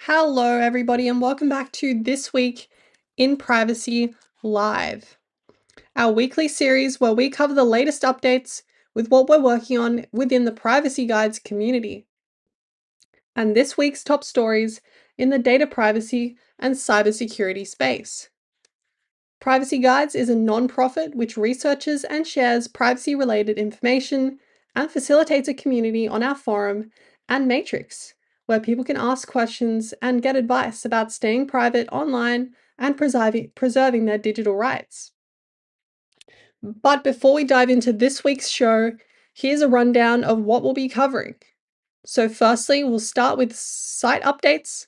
Hello, everybody, and welcome back to This Week in Privacy Live, our weekly series where we cover the latest updates with what we're working on within the Privacy Guides community. And this week's top stories in the data privacy and cybersecurity space. Privacy Guides is a non-profit which researches and shares privacy-related information and facilitates a community on our forum and matrix, where people can ask questions and get advice about staying private online and preserving their digital rights. But before we dive into this week's show, here's a rundown of what we'll be covering. So firstly, we'll start with site updates,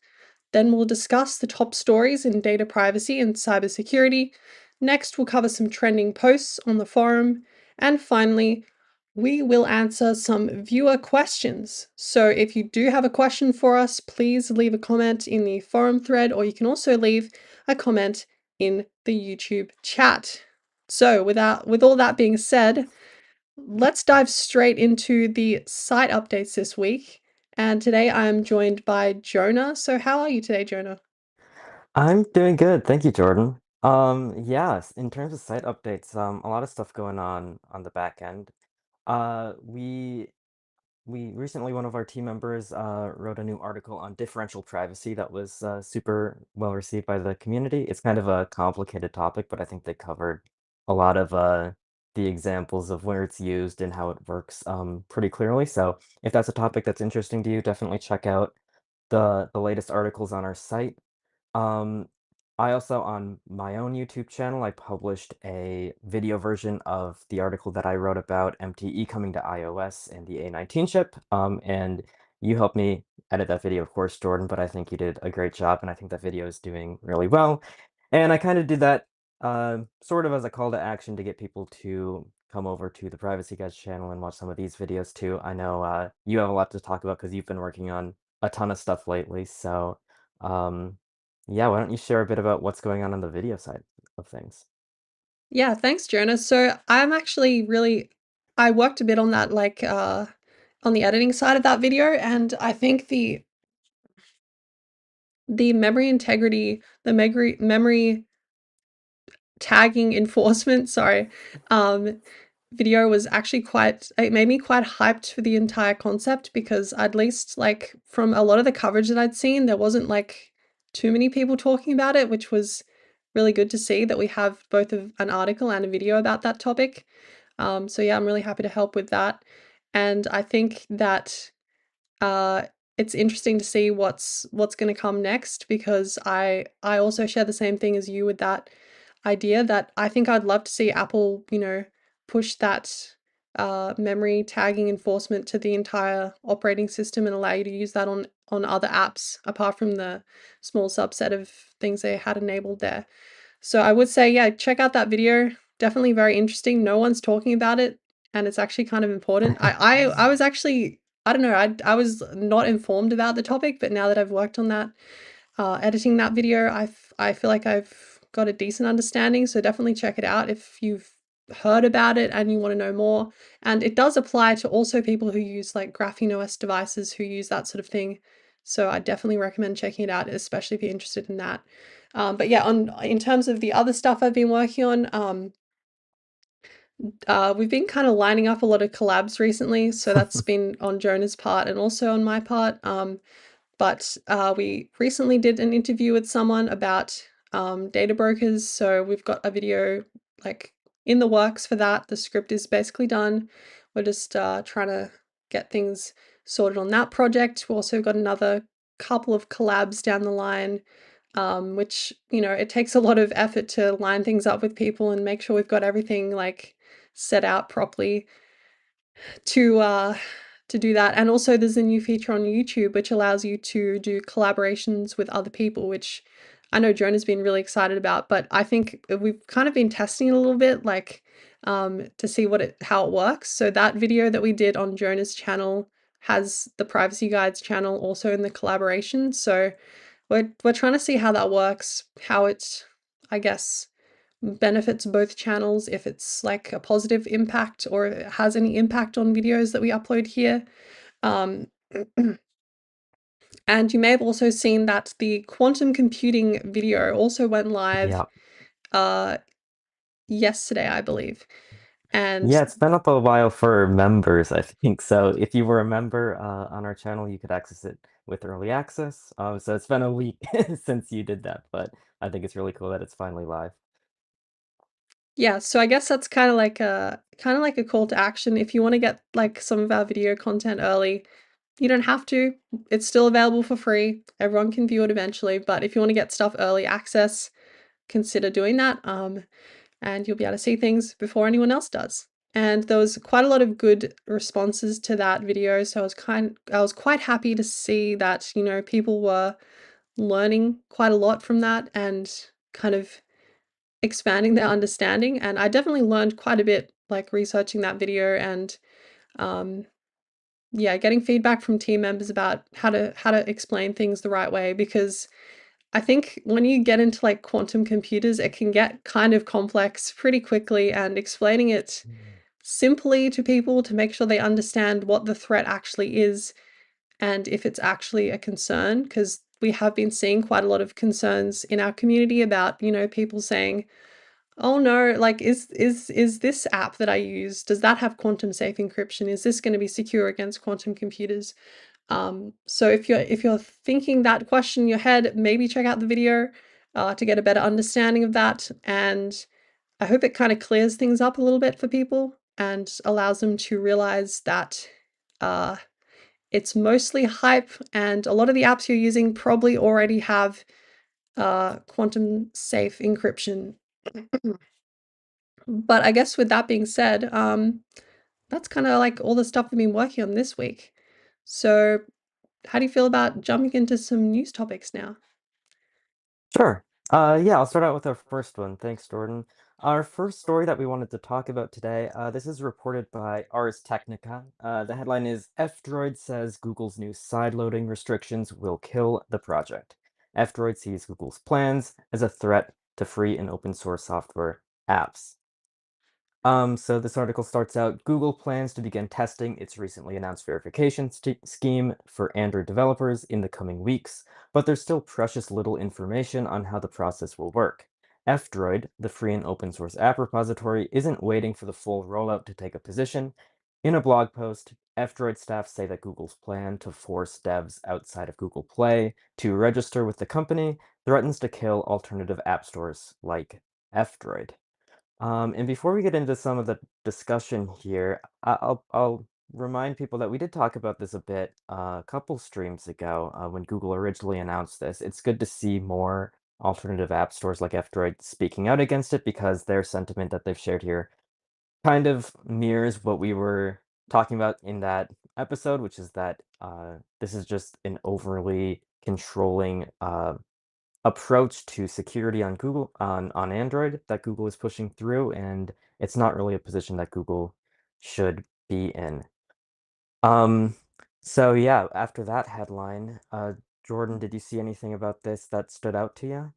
then we'll discuss the top stories in data privacy and cybersecurity. Next, we'll cover some trending posts on the forum. And finally, we will answer some viewer questions. So if you do have a question for us, please leave a comment in the forum thread, or you can also leave a comment in the YouTube chat. So with all that being said, let's dive straight into the site updates this week. And today I am joined by Jonah. So how are you today, Jonah? I'm doing good, thank you, Jordan. Yes, in terms of site updates, a lot of stuff going on the back end. We recently, one of our team members wrote a new article on differential privacy that was super well received by the community. It's kind of a complicated topic, but I think they covered a lot of the examples of where it's used and how it works pretty clearly. So if that's a topic that's interesting to you, definitely check out the latest articles on our site. Um, I also, on my own YouTube channel, I published a video version of the article that I wrote about MTE coming to iOS and the A19 chip. And you helped me edit that video, of course, Jordan, but I think you did a great job, and I think that video is doing really well. And I kind of did that sort of as a call to action to get people to come over to the Privacy Guys channel and watch some of these videos too. I know you have a lot to talk about because you've been working on a ton of stuff lately, so um, yeah, why don't you share a bit about what's going on the video side of things? Yeah, thanks, Jonah. So I'm actually I worked a bit on that, on the editing side of that video, and I think the memory integrity, the memory tagging enforcement, sorry, um, video was actually it made me quite hyped for the entire concept because at least like from a lot of the coverage that I'd seen, there wasn't like too many people talking about it, which was really good to see that we have both an article and a video about that topic. So yeah, I'm really happy to help with that. And I think that uh, it's interesting to see what's going to come next because I also share the same thing as you with that idea that I think I'd love to see Apple, push that memory tagging enforcement to the entire operating system and allow you to use that on other apps apart from the small subset of things they had enabled there. So I would say, yeah, check out that video. Definitely very interesting. No one's talking about it, and it's actually kind of important. I was actually I don't know I was not informed about the topic, but now that I've worked on that, editing that video, I feel like I've got a decent understanding. So definitely check it out if you've heard about it and you want to know more. And it does apply to also people who use like Graphene OS devices who use that sort of thing. So I definitely recommend checking it out, especially if you're interested in that. But yeah, on in terms of the other stuff I've been working on, we've been kind of lining up a lot of collabs recently, so that's been on Jonah's part and also on my part. But we recently did an interview with someone about data brokers, so we've got a video like in the works for that. The script is basically done. We're just trying to get things sorted on that project. We also got another couple of collabs down the line, which, it takes a lot of effort to line things up with people and make sure we've got everything like set out properly to do that. And also there's a new feature on YouTube which allows you to do collaborations with other people, which I know Jonah's been really excited about, but I think we've kind of been testing it a little bit, like to see how it works. So that video that we did on Jonah's channel has the Privacy Guides channel also in the collaboration. So we're trying to see how that works, how it, I guess, benefits both channels, if it's like a positive impact or it has any impact on videos that we upload here. Um, And you may have also seen that the quantum computing video also went live Yeah. uh, yesterday, I believe. And Yeah, it's been up a while for members, I think. So if you were a member on our channel, you could access it with early access. So it's been a week since you did that, but I think it's really cool that it's finally live. yeah, so I guess that's kind of like a call to action. If you want to get like some of our video content early, you don't have to. It's still available for free. Everyone can view it eventually, but if you want to get stuff early access, consider doing that. And you'll be able to see things before anyone else does. And there was quite a lot of good responses to that video, so I was quite happy to see that, people were learning quite a lot from that and kind of expanding their understanding. And I definitely learned quite a bit like researching that video and um yeah, getting feedback from team members about how to explain things the right way because I think when you get into like quantum computers, it can get kind of complex pretty quickly, and explaining it Mm. simply to people to make sure they understand what the threat actually is and if it's actually a concern, because we have been seeing quite a lot of concerns in our community about, people saying, "Oh no, like is this app that I use, does that have quantum safe encryption? Is this going to be secure against quantum computers?" So if you're thinking that question in your head, maybe check out the video to get a better understanding of that. And I hope it kind of clears things up a little bit for people and allows them to realize that uh, it's mostly hype, and a lot of the apps you're using probably already have quantum safe encryption. But I guess with that being said, that's kind of like all the stuff we've been working on this week. So, how do you feel about jumping into some news topics now? Sure. Yeah, I'll start out with our first one. Thanks, Jordan. Our first story that we wanted to talk about today, this is reported by Ars Technica. The headline is F-Droid says Google's new sideloading restrictions will kill the project. F-Droid sees Google's plans as a threat to free and open source software apps. So this article starts out, Google plans to begin testing its recently announced verification scheme for Android developers in the coming weeks, but there's still precious little information on how the process will work. F-Droid, the free and open source app repository, isn't waiting for the full rollout to take a position. In a blog post, F-Droid staff say that Google's plan to force devs outside of Google Play to register with the company threatens to kill alternative app stores like F-Droid. And before we get into some of the discussion here, I'll remind people that we did talk about this a bit a couple streams ago when Google originally announced this. It's good to see more alternative app stores like F-Droid speaking out against it because their sentiment that they've shared here kind of mirrors what we were talking about in that episode, which is that this is just an overly controlling approach to security on Google on Android that Google is pushing through, and it's not really a position that Google should be in. Um, so yeah, after that headline, Jordan, did you see anything about this that stood out to you?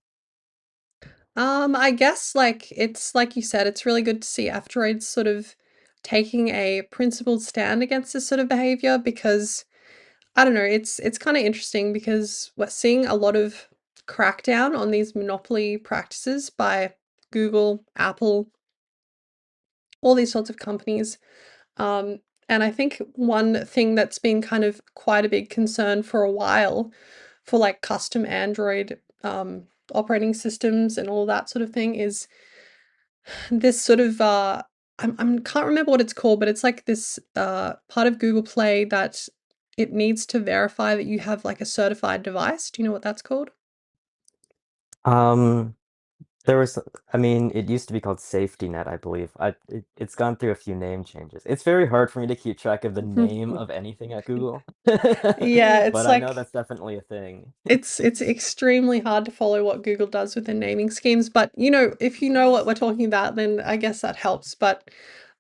I guess like it's like you said, it's really good to see F-Droids sort of taking a principled stand against this sort of behavior because I don't know, it's kind of interesting because we're seeing a lot of crackdown on these monopoly practices by Google, Apple, all these sorts of companies. Um, and I think one thing that's been kind of quite a big concern for a while for like custom Android operating systems and all that sort of thing is this sort of I'm can't remember what it's called, but it's like this part of Google Play that it needs to verify that you have like a certified device. Do you know what that's called? Um, there was, I mean, it used to be called Safety Net, I believe. It's gone through a few name changes. It's very hard for me to keep track of the name of anything at Google, Yeah, but it's I know like that's definitely a thing. it's extremely hard to follow what Google does with their naming schemes, but if you know what we're talking about, then I guess that helps. But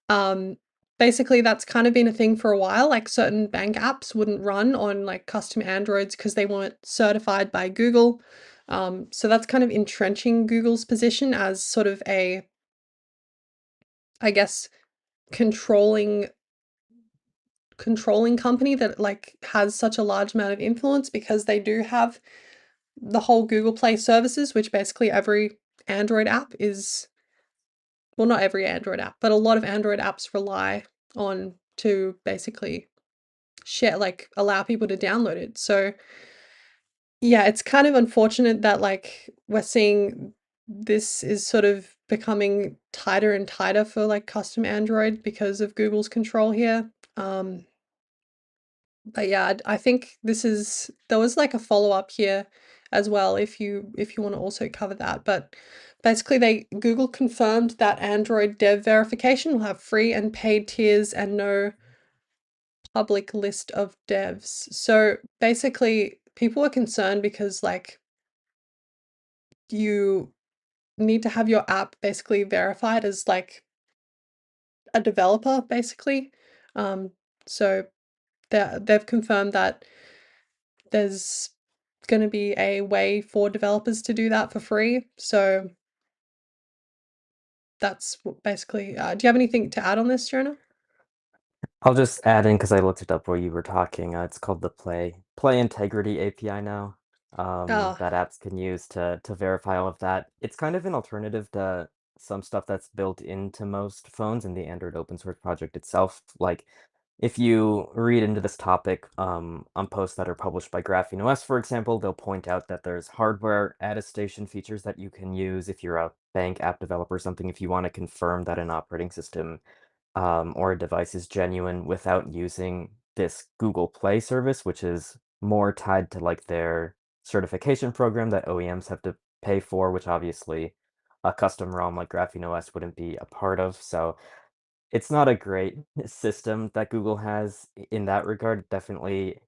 um, basically, that's kind of been a thing for a while. Like certain bank apps wouldn't run on like custom Androids because they weren't certified by Google. So that's kind of entrenching Google's position as sort of I guess, controlling controlling company that like has such a large amount of influence because they do have the whole Google Play services, which basically every Android app is, well, not every Android app, but a lot of Android apps rely on to basically share, like allow people to download it. So yeah, it's kind of unfortunate that like we're seeing this is sort of becoming tighter and tighter for like custom Android because of Google's control here. But yeah, I think this is there was like a follow-up here as well if you want to also cover that. But basically they Google confirmed that Android dev verification will have free and paid tiers and no public list of devs. So basically people are concerned because like you need to have your app basically verified as like a developer basically. Um, so they've confirmed that there's going to be a way for developers to do that for free. So that's basically. Do you have anything to add on this, Jonah? I'll just add in because I looked it up while you were talking. It's called the Play Integrity API now. Ah, That apps can use to verify all of that. It's kind of an alternative to some stuff that's built into most phones in the Android open source project itself. Like if you read into this topic on posts that are published by Graphene OS, for example, they'll point out that there's hardware attestation features that you can use if you're a bank app developer or something, if you want to confirm that an operating system or a device is genuine without using this Google Play service, which is more tied to like their certification program that OEMs have to pay for, which obviously a custom ROM like Graphene OS wouldn't be a part of. So it's not a great system that Google has in that regard. It definitely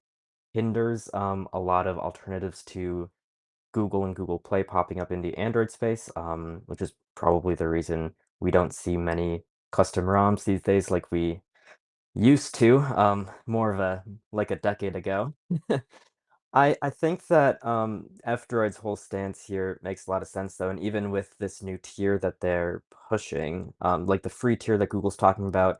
hinders a lot of alternatives to Google and Google Play popping up in the Android space, which is probably the reason we don't see many custom ROMs these days like we used to, more of a like a decade ago. I think that F-Droid's whole stance here makes a lot of sense though, and even with this new tier that they're pushing, like the free tier that Google's talking about,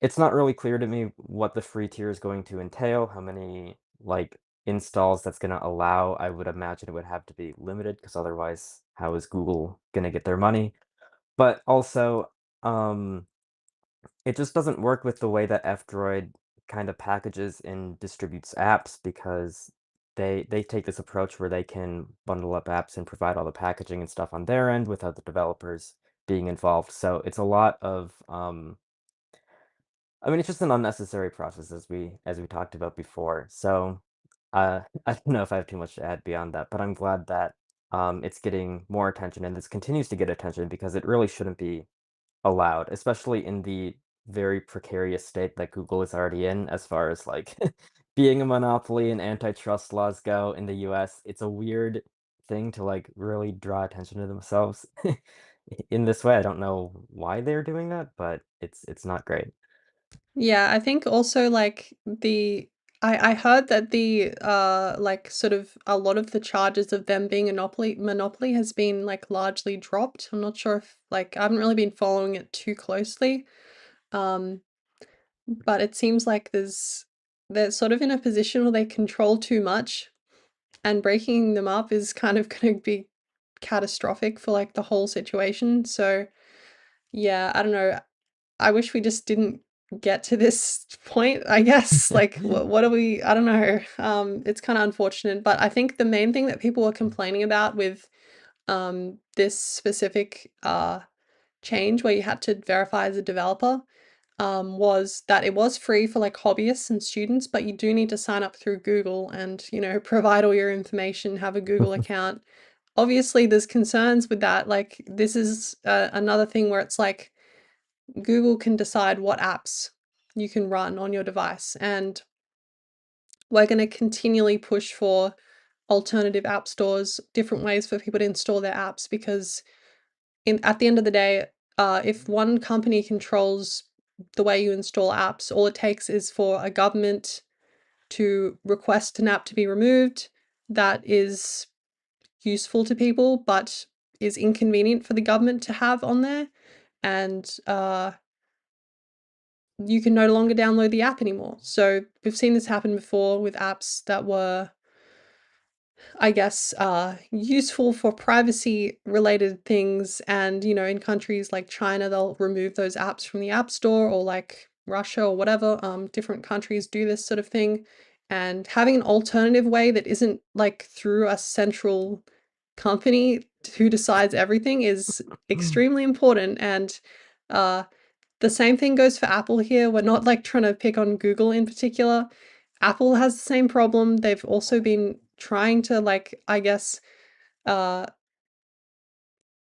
it's not really clear to me what the free tier is going to entail, how many like installs that's going to allow. I would imagine it would have to be limited because otherwise, how is Google going to get their money? But also, um, it just doesn't work with the way that F-Droid kind of packages and distributes apps because they take this approach where they can bundle up apps and provide all the packaging and stuff on their end without the developers being involved. So it's a lot of I mean, it's just an unnecessary process as we talked about before. So, I don't know if I have too much to add beyond that, but I'm glad that it's getting more attention and this continues to get attention because it really shouldn't be allowed, especially in the very precarious state that Google is already in as far as like being a monopoly and antitrust laws go in the US. It's a weird thing to like really draw attention to themselves in this way. I don't know why they're doing that, but it's not great. yeah, I think also like I heard that the like sort of a lot of the charges of them being a monopoly has been like largely dropped. I'm not sure if like I haven't really been following it too closely. Um, but it seems like they're sort of in a position where they control too much and breaking them up is kind of going to be catastrophic for like the whole situation. So, yeah, I don't know. I wish we just didn't get to this point, I guess. Like, what are we? I don't know. It's kind of unfortunate, but I think the main thing that people were complaining about with this specific change where you had to verify as a developer was that it was free for like hobbyists and students, but you do need to sign up through Google and, you know, provide all your information, have a Google account. Obviously, there's concerns with that. Like, this is another thing where it's like Google can decide what apps you can run on your device. And we're going to continually push for alternative app stores, different ways for people to install their apps because at the end of the day, if one company controls the way you install apps, all it takes is for a government to request an app to be removed that is useful to people but is inconvenient for the government to have on there. And you can no longer download the app anymore. So we've seen this happen before with apps that were, I guess, useful for privacy related things. And, in countries like China, they'll remove those apps from the App Store, or like Russia or whatever. Different countries do this sort of thing. And having an alternative way that isn't like through a central company who decides everything is extremely important. And uh, the same thing goes for Apple here. We're not like trying to pick on Google in particular. Apple has the same problem. They've also been trying to, like, I guess, uh,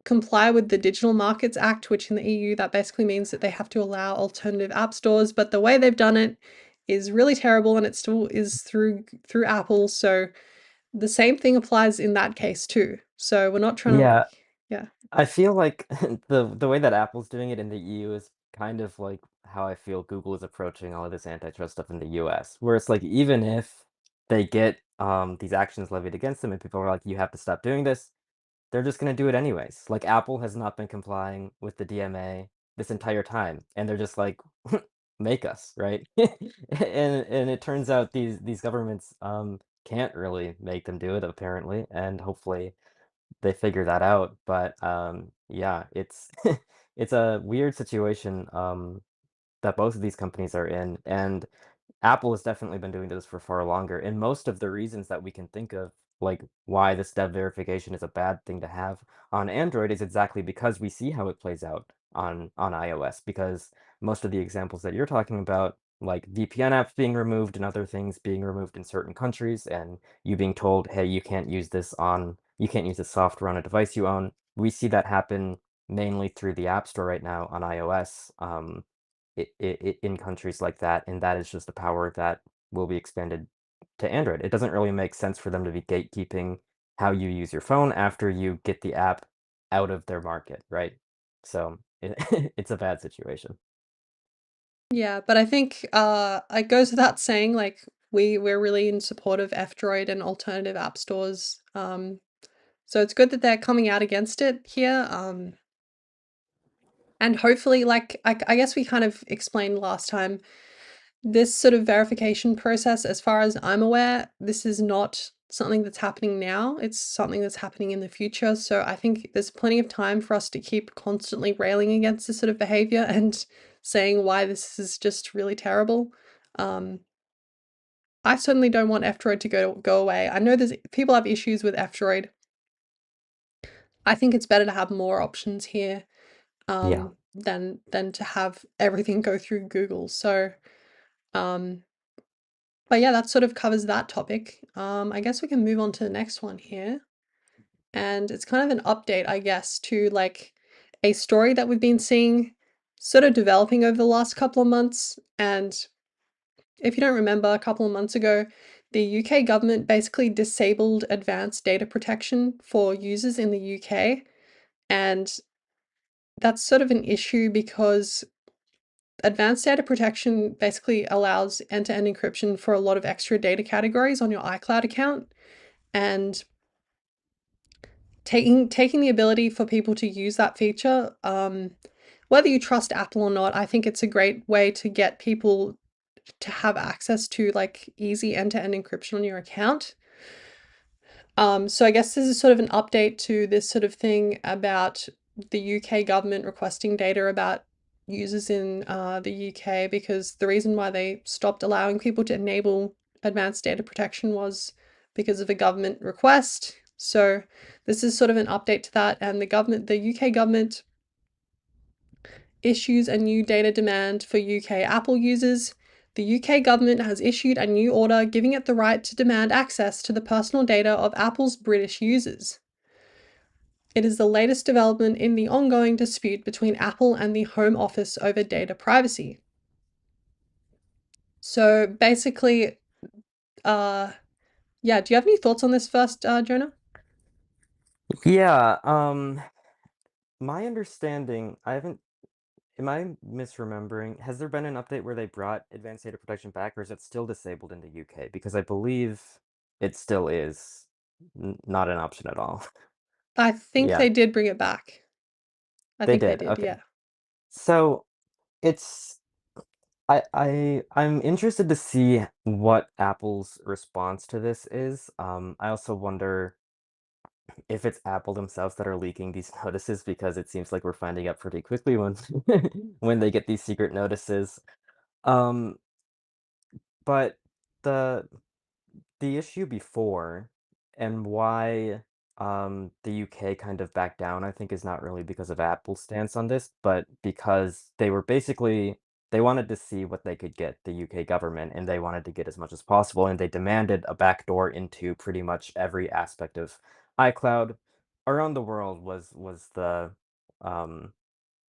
comply with the Digital Markets Act, which in the EU that basically means that they have to allow alternative app stores. But the way they've done it is really terrible, and it still is through Apple. So the same thing applies in that case too. So we're not trying to, Yeah, yeah. I feel like the way that Apple's doing it in the EU is kind of like how I feel Google is approaching all of this antitrust stuff in the US, where it's like even if they get these actions levied against them and people are like, you have to stop doing this, they're just going to do it anyways. Like Apple has not been complying with the DMA this entire time, and they're just like, make us, right? And it turns out these governments can't really make them do it apparently, and hopefully they figure that out. But yeah, it's it's a weird situation that both of these companies are in, and Apple has definitely been doing this for far longer. And most of the reasons that we can think of, like why this step verification is a bad thing to have on Android, is exactly because we see how it plays out on iOS. Because most of the examples that you're talking about, like VPN apps being removed and other things being removed in certain countries, and you being told, hey, you can't use this software on a device you own. We see that happen mainly through the App Store right now on iOS. In countries like that, and that is just a power that will be expanded to Android. It doesn't really make sense for them to be gatekeeping how you use your phone after you get the app out of their market, right? So it's a bad situation. Yeah, but I think it goes without saying, like, we're really in support of F-Droid and alternative app stores. So it's good that they're coming out against it here. And hopefully, like, I guess we kind of explained last time, this sort of verification process, as far as I'm aware, this is not something that's happening now. It's something that's happening in the future. So I think there's plenty of time for us to keep constantly railing against this sort of behavior and saying why this is just really terrible. Um, I certainly don't want F-Droid to go away. I know there's people have issues with F-Droid. I think it's better to have more options here, Yeah. than to have everything go through Google. So, um, but yeah, that sort of covers that topic. I guess we can move on to the next one here. And it's kind of an update, I guess, to like a story that we've been seeing sort of developing over the last couple of months. And if you don't remember, a couple of months ago, the UK government basically disabled advanced data protection for users in the UK. And that's sort of an issue because advanced data protection basically allows end-to-end encryption for a lot of extra data categories on your iCloud account. And taking the ability for people to use that feature, whether you trust Apple or not, I think it's a great way to get people to have access to like easy end-to-end encryption on your account. So I guess this is sort of an update to this sort of thing about the UK government requesting data about users in the UK, because the reason why they stopped allowing people to enable advanced data protection was because of a government request. So this is sort of an update to that, and the UK government issues a new data demand for UK Apple users. The UK government has issued a new order giving it the right to demand access to the personal data of Apple's British users. It is the latest development in the ongoing dispute between Apple and the Home Office over data privacy. So basically, uh, yeah, do you have any thoughts on this first, Jonah? Yeah, my understanding, I haven't, am I misremembering? Has there been an update where they brought advanced data protection back, or is it still disabled in the UK? Because I believe it still is not an option at all. I think Yeah, they did bring it back. I they think they did. did, Okay. yeah. So it's I'm interested to see what Apple's response to this is. I also wonder if it's Apple themselves that are leaking these notices because it seems like we're finding out pretty quickly when when they get these secret notices. Um, but the the issue before and why the UK kind of backed down, I think, is not really because of Apple's stance on this, but because they were basically they wanted to see what they could get, the UK government, and they wanted to get as much as possible, and they demanded a backdoor into pretty much every aspect of iCloud around the world um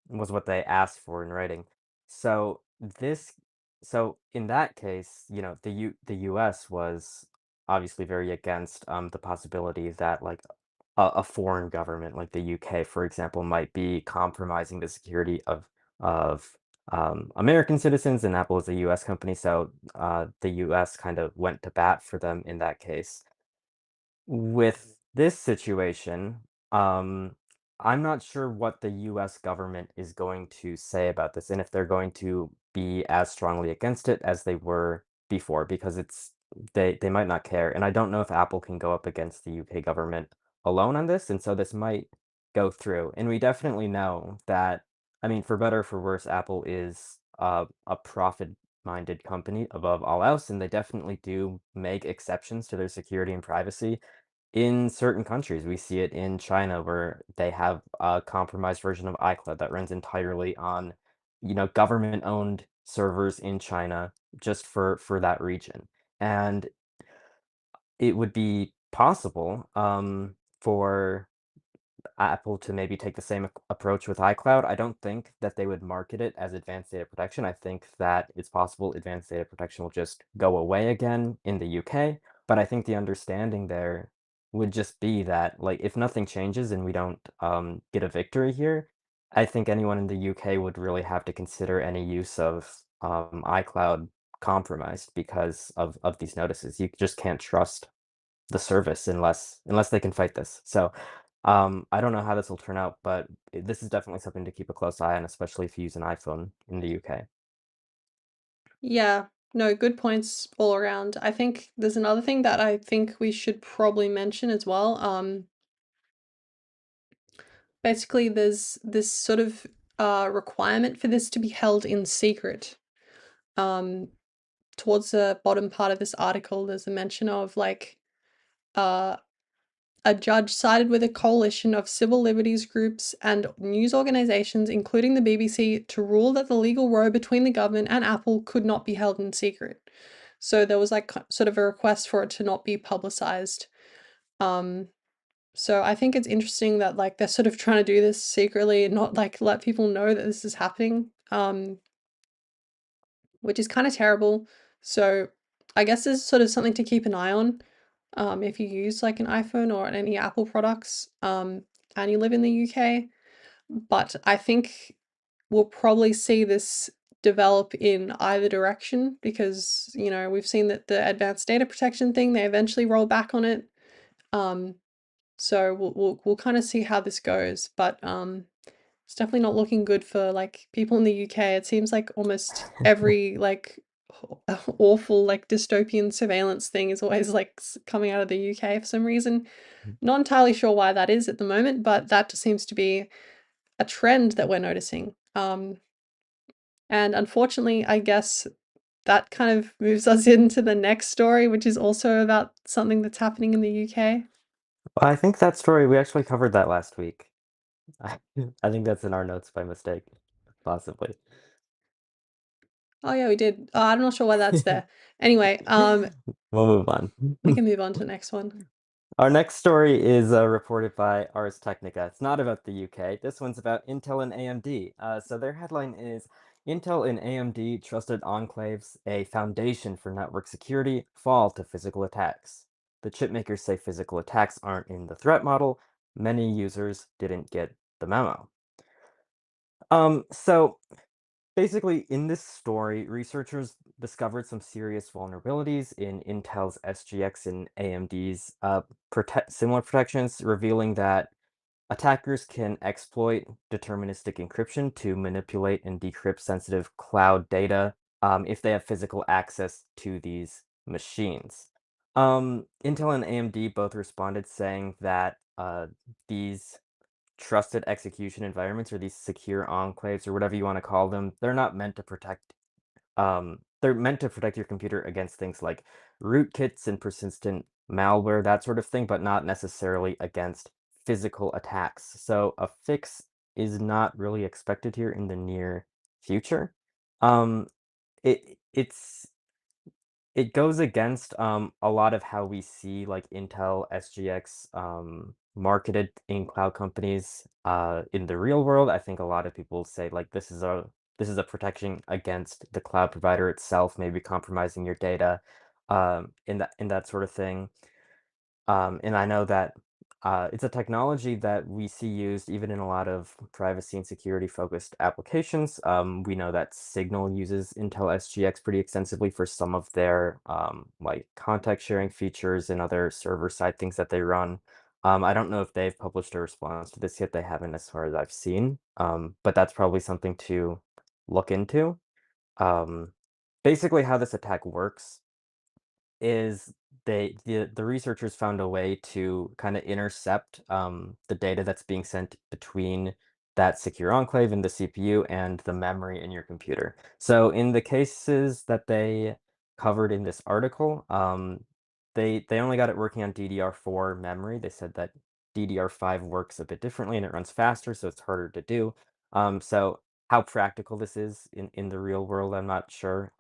was what they asked for in writing. So this so in that case, the US was obviously very against the possibility that like a foreign government like the UK, for example, might be compromising the security of American citizens, and Apple is a US company, so the US kind of went to bat for them in that case. With this situation, I'm not sure what the US government is going to say about this and if they're going to be as strongly against it as they were before because they might not care. And I don't know if Apple can go up against the UK government alone on this, and so this might go through. And we definitely know that, I mean, for better or for worse, Apple is a profit-minded company above all else, and they definitely do make exceptions to their security and privacy in certain countries. We see it in China where they have a compromised version of iCloud that runs entirely on, government-owned servers in China just for that region. And it would be possible for Apple to maybe take the same approach with iCloud. I don't think that they would market it as advanced data protection. I think that it's possible advanced data protection will just go away again in the UK. But I think the understanding there would just be that, like, if nothing changes and we don't get a victory here, I think anyone in the UK would really have to consider any use of iCloud compromised because of these notices. You just can't trust the service unless they can fight this. So, I don't know how this will turn out, but this is definitely something to keep a close eye on, especially if you use an iPhone in the UK. Yeah, no, good points all around. I think there's another thing that I think we should probably mention as well. Basically, there's this sort of requirement for this to be held in secret. Um, Towards the bottom part of this article, there's a mention of like uh, a judge sided with a coalition of civil liberties groups and news organizations, including the BBC, to rule that the legal row between the government and Apple could not be held in secret. So there was like sort of a request for it to not be publicized. Um, so I think it's interesting that like they're sort of trying to do this secretly and not like let people know that this is happening. Which is kind of terrible. So I guess there's sort of something to keep an eye on if you use like an iPhone or any Apple products and you live in the UK. But I think we'll probably see this develop in either direction because, we've seen that the advanced data protection thing, they eventually roll back on it. Um, so we'll kind of see how this goes. But it's definitely not looking good for like people in the UK. It seems like almost every like awful like dystopian surveillance thing is always like coming out of the UK for some reason. Not entirely sure why that is at the moment, but that just seems to be a trend that we're noticing. And unfortunately, I guess that kind of moves us into the next story, which is also about something that's happening in the UK. Well, I think that story we actually covered that last week. I, I think that's in our notes by mistake, possibly. Oh yeah, we did. I'm not sure why that's there. Anyway, We'll move on. we can move on to the next one. Our next story is reported by Ars Technica. It's not about the UK. This one's about Intel and AMD. So their headline is Intel and AMD trusted enclaves, a foundation for network security, fall to physical attacks. The chipmakers say physical attacks aren't in the threat model. Many users didn't get the memo. So basically, in this story, researchers discovered some serious vulnerabilities in Intel's SGX and AMD's similar protections, revealing that attackers can exploit deterministic encryption to manipulate and decrypt sensitive cloud data if they have physical access to these machines. Intel and AMD both responded saying that these trusted execution environments or these secure enclaves or whatever you want to call them, they're not meant to protect they're meant to protect your computer against things like rootkits and persistent malware, that sort of thing, but not necessarily against physical attacks. So a fix is not really expected here in the near future. Um, it's it goes against a lot of how we see like Intel, SGX marketed in cloud companies in the real world. I think a lot of people say like this is a protection against the cloud provider itself, maybe compromising your data, in that sort of thing. And I know that it's a technology that we see used even in a lot of privacy and security focused applications. We know that Signal uses Intel SGX pretty extensively for some of their like context sharing features and other server side things that they run. I don't know if they've published a response to this yet. They haven't, as far as I've seen. But that's probably something to look into. Um, Basically, how this attack works is the researchers found a way to kind of intercept the data that's being sent between that secure enclave and the CPU and the memory in your computer. So in the cases that they covered in this article, they only got it working on DDR4 memory. They said that DDR5 works a bit differently and it runs faster, so it's harder to do. So how practical this is in the real world, I'm not sure.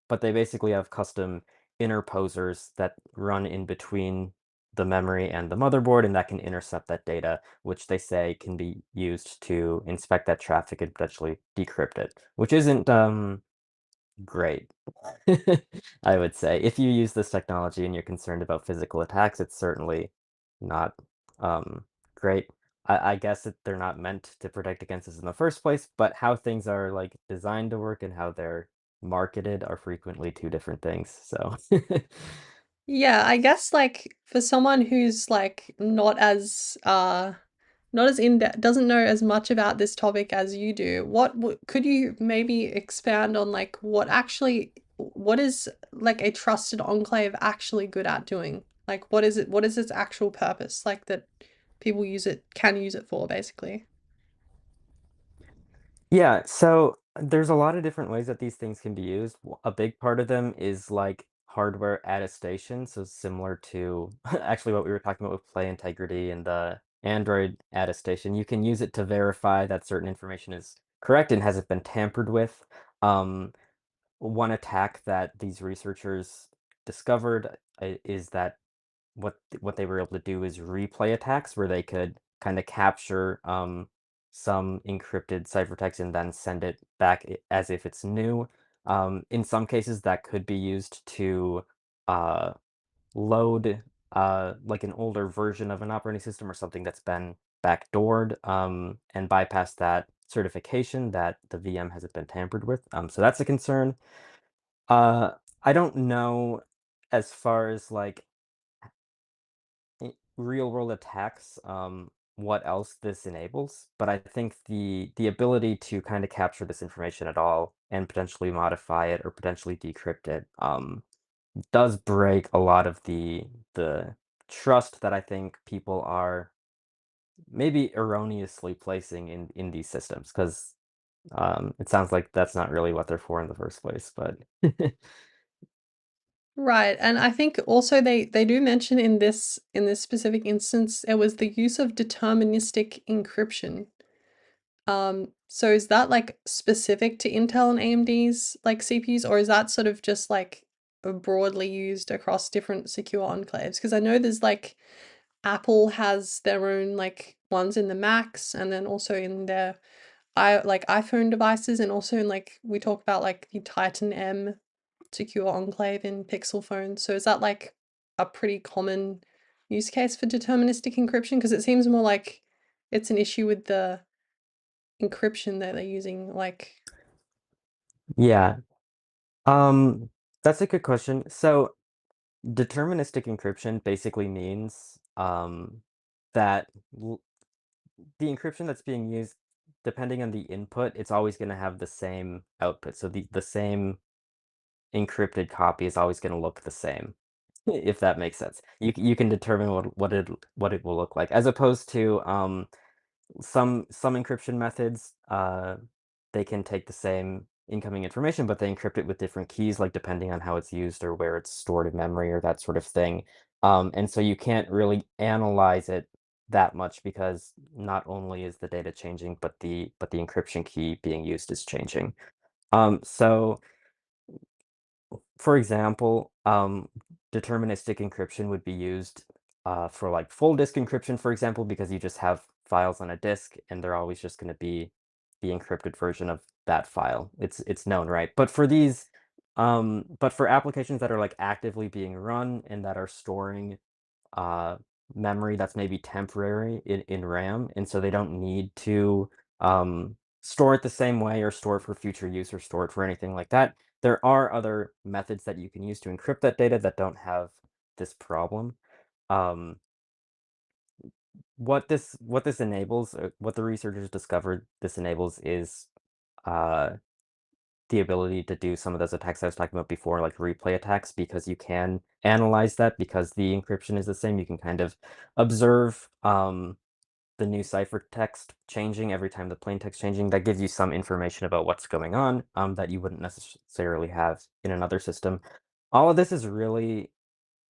But they basically have custom interposers that run in between the memory and the motherboard, and that can intercept that data, which they say can be used to inspect that traffic and potentially decrypt it, which isn't great. I would say if you use this technology and you're concerned about physical attacks, it's certainly not um, great. I guess that they're not meant to protect against this in the first place, but how things are like designed to work and how they're marketed are frequently two different things. So Yeah, I guess like for someone who's like not as in depth, doesn't know as much about this topic as you do, could you maybe expand on like what is like a trusted enclave actually good at doing? Like what is its actual purpose like that people can use it for basically? yeah, so there's a lot of different ways that these things can be used. A big part of them is like hardware attestation, so similar to actually what we were talking about with play integrity and the Android attestation. You can use it to verify that certain information is correct and hasn't been tampered with. Um, One attack that these researchers discovered is that what they were able to do is replay attacks where they could kind of capture some encrypted ciphertext and then send it back as if it's new. In some cases, that could be used to uh, load like an older version of an operating system or something that's been backdoored and bypass that certification that the VM hasn't been tampered with. So that's a concern. Uh, I don't know as far as like real world attacks, what else this enables, but I think the ability to kind of capture this information at all and potentially modify it or potentially decrypt it, does break a lot of the trust that I think people are maybe erroneously placing in these systems because it sounds like that's not really what they're for in the first place, but Right, and I think also they do mention in this specific instance it was the use of deterministic encryption. So is that like specific to Intel and AMD's like CPUs, or is that sort of just like broadly used across different secure enclaves? Because I know there's like Apple has their own like ones in the Macs and then also in their iPhone devices, and also in like we talk about like the Titan M secure enclave in Pixel phones. So is that like a pretty common use case for deterministic encryption? Because it seems more like it's an issue with the encryption that they're using, like yeah. Um, that's a good question. So deterministic encryption basically means that the encryption that's being used, depending on the input, it's always going to have the same output. So the same encrypted copy is always going to look the same, if that makes sense. You can determine what it will look like, as opposed to some encryption methods, they can take the same incoming information, but they encrypt it with different keys, like depending on how it's used or where it's stored in memory or that sort of thing. And so you can't really analyze it that much because not only is the data changing, but the encryption key being used is changing. So for example, deterministic encryption would be used for like full disk encryption, for example, because you just have files on a disk and they're always just going to be the encrypted version of that file. It's known, right? But for applications that are like actively being run and that are storing uh, memory that's maybe temporary in RAM, and so they don't need to store it the same way or store it for future use or store it for anything like that. There are other methods that you can use to encrypt that data that don't have this problem. Um, what this enables, what the researchers discovered this enables is uh, the ability to do some of those attacks I was talking about before, like replay attacks, because you can analyze that because the encryption is the same. You can kind of observe the new ciphertext changing every time the plaintext changing. That gives you some information about what's going on that you wouldn't necessarily have in another system. All of this is really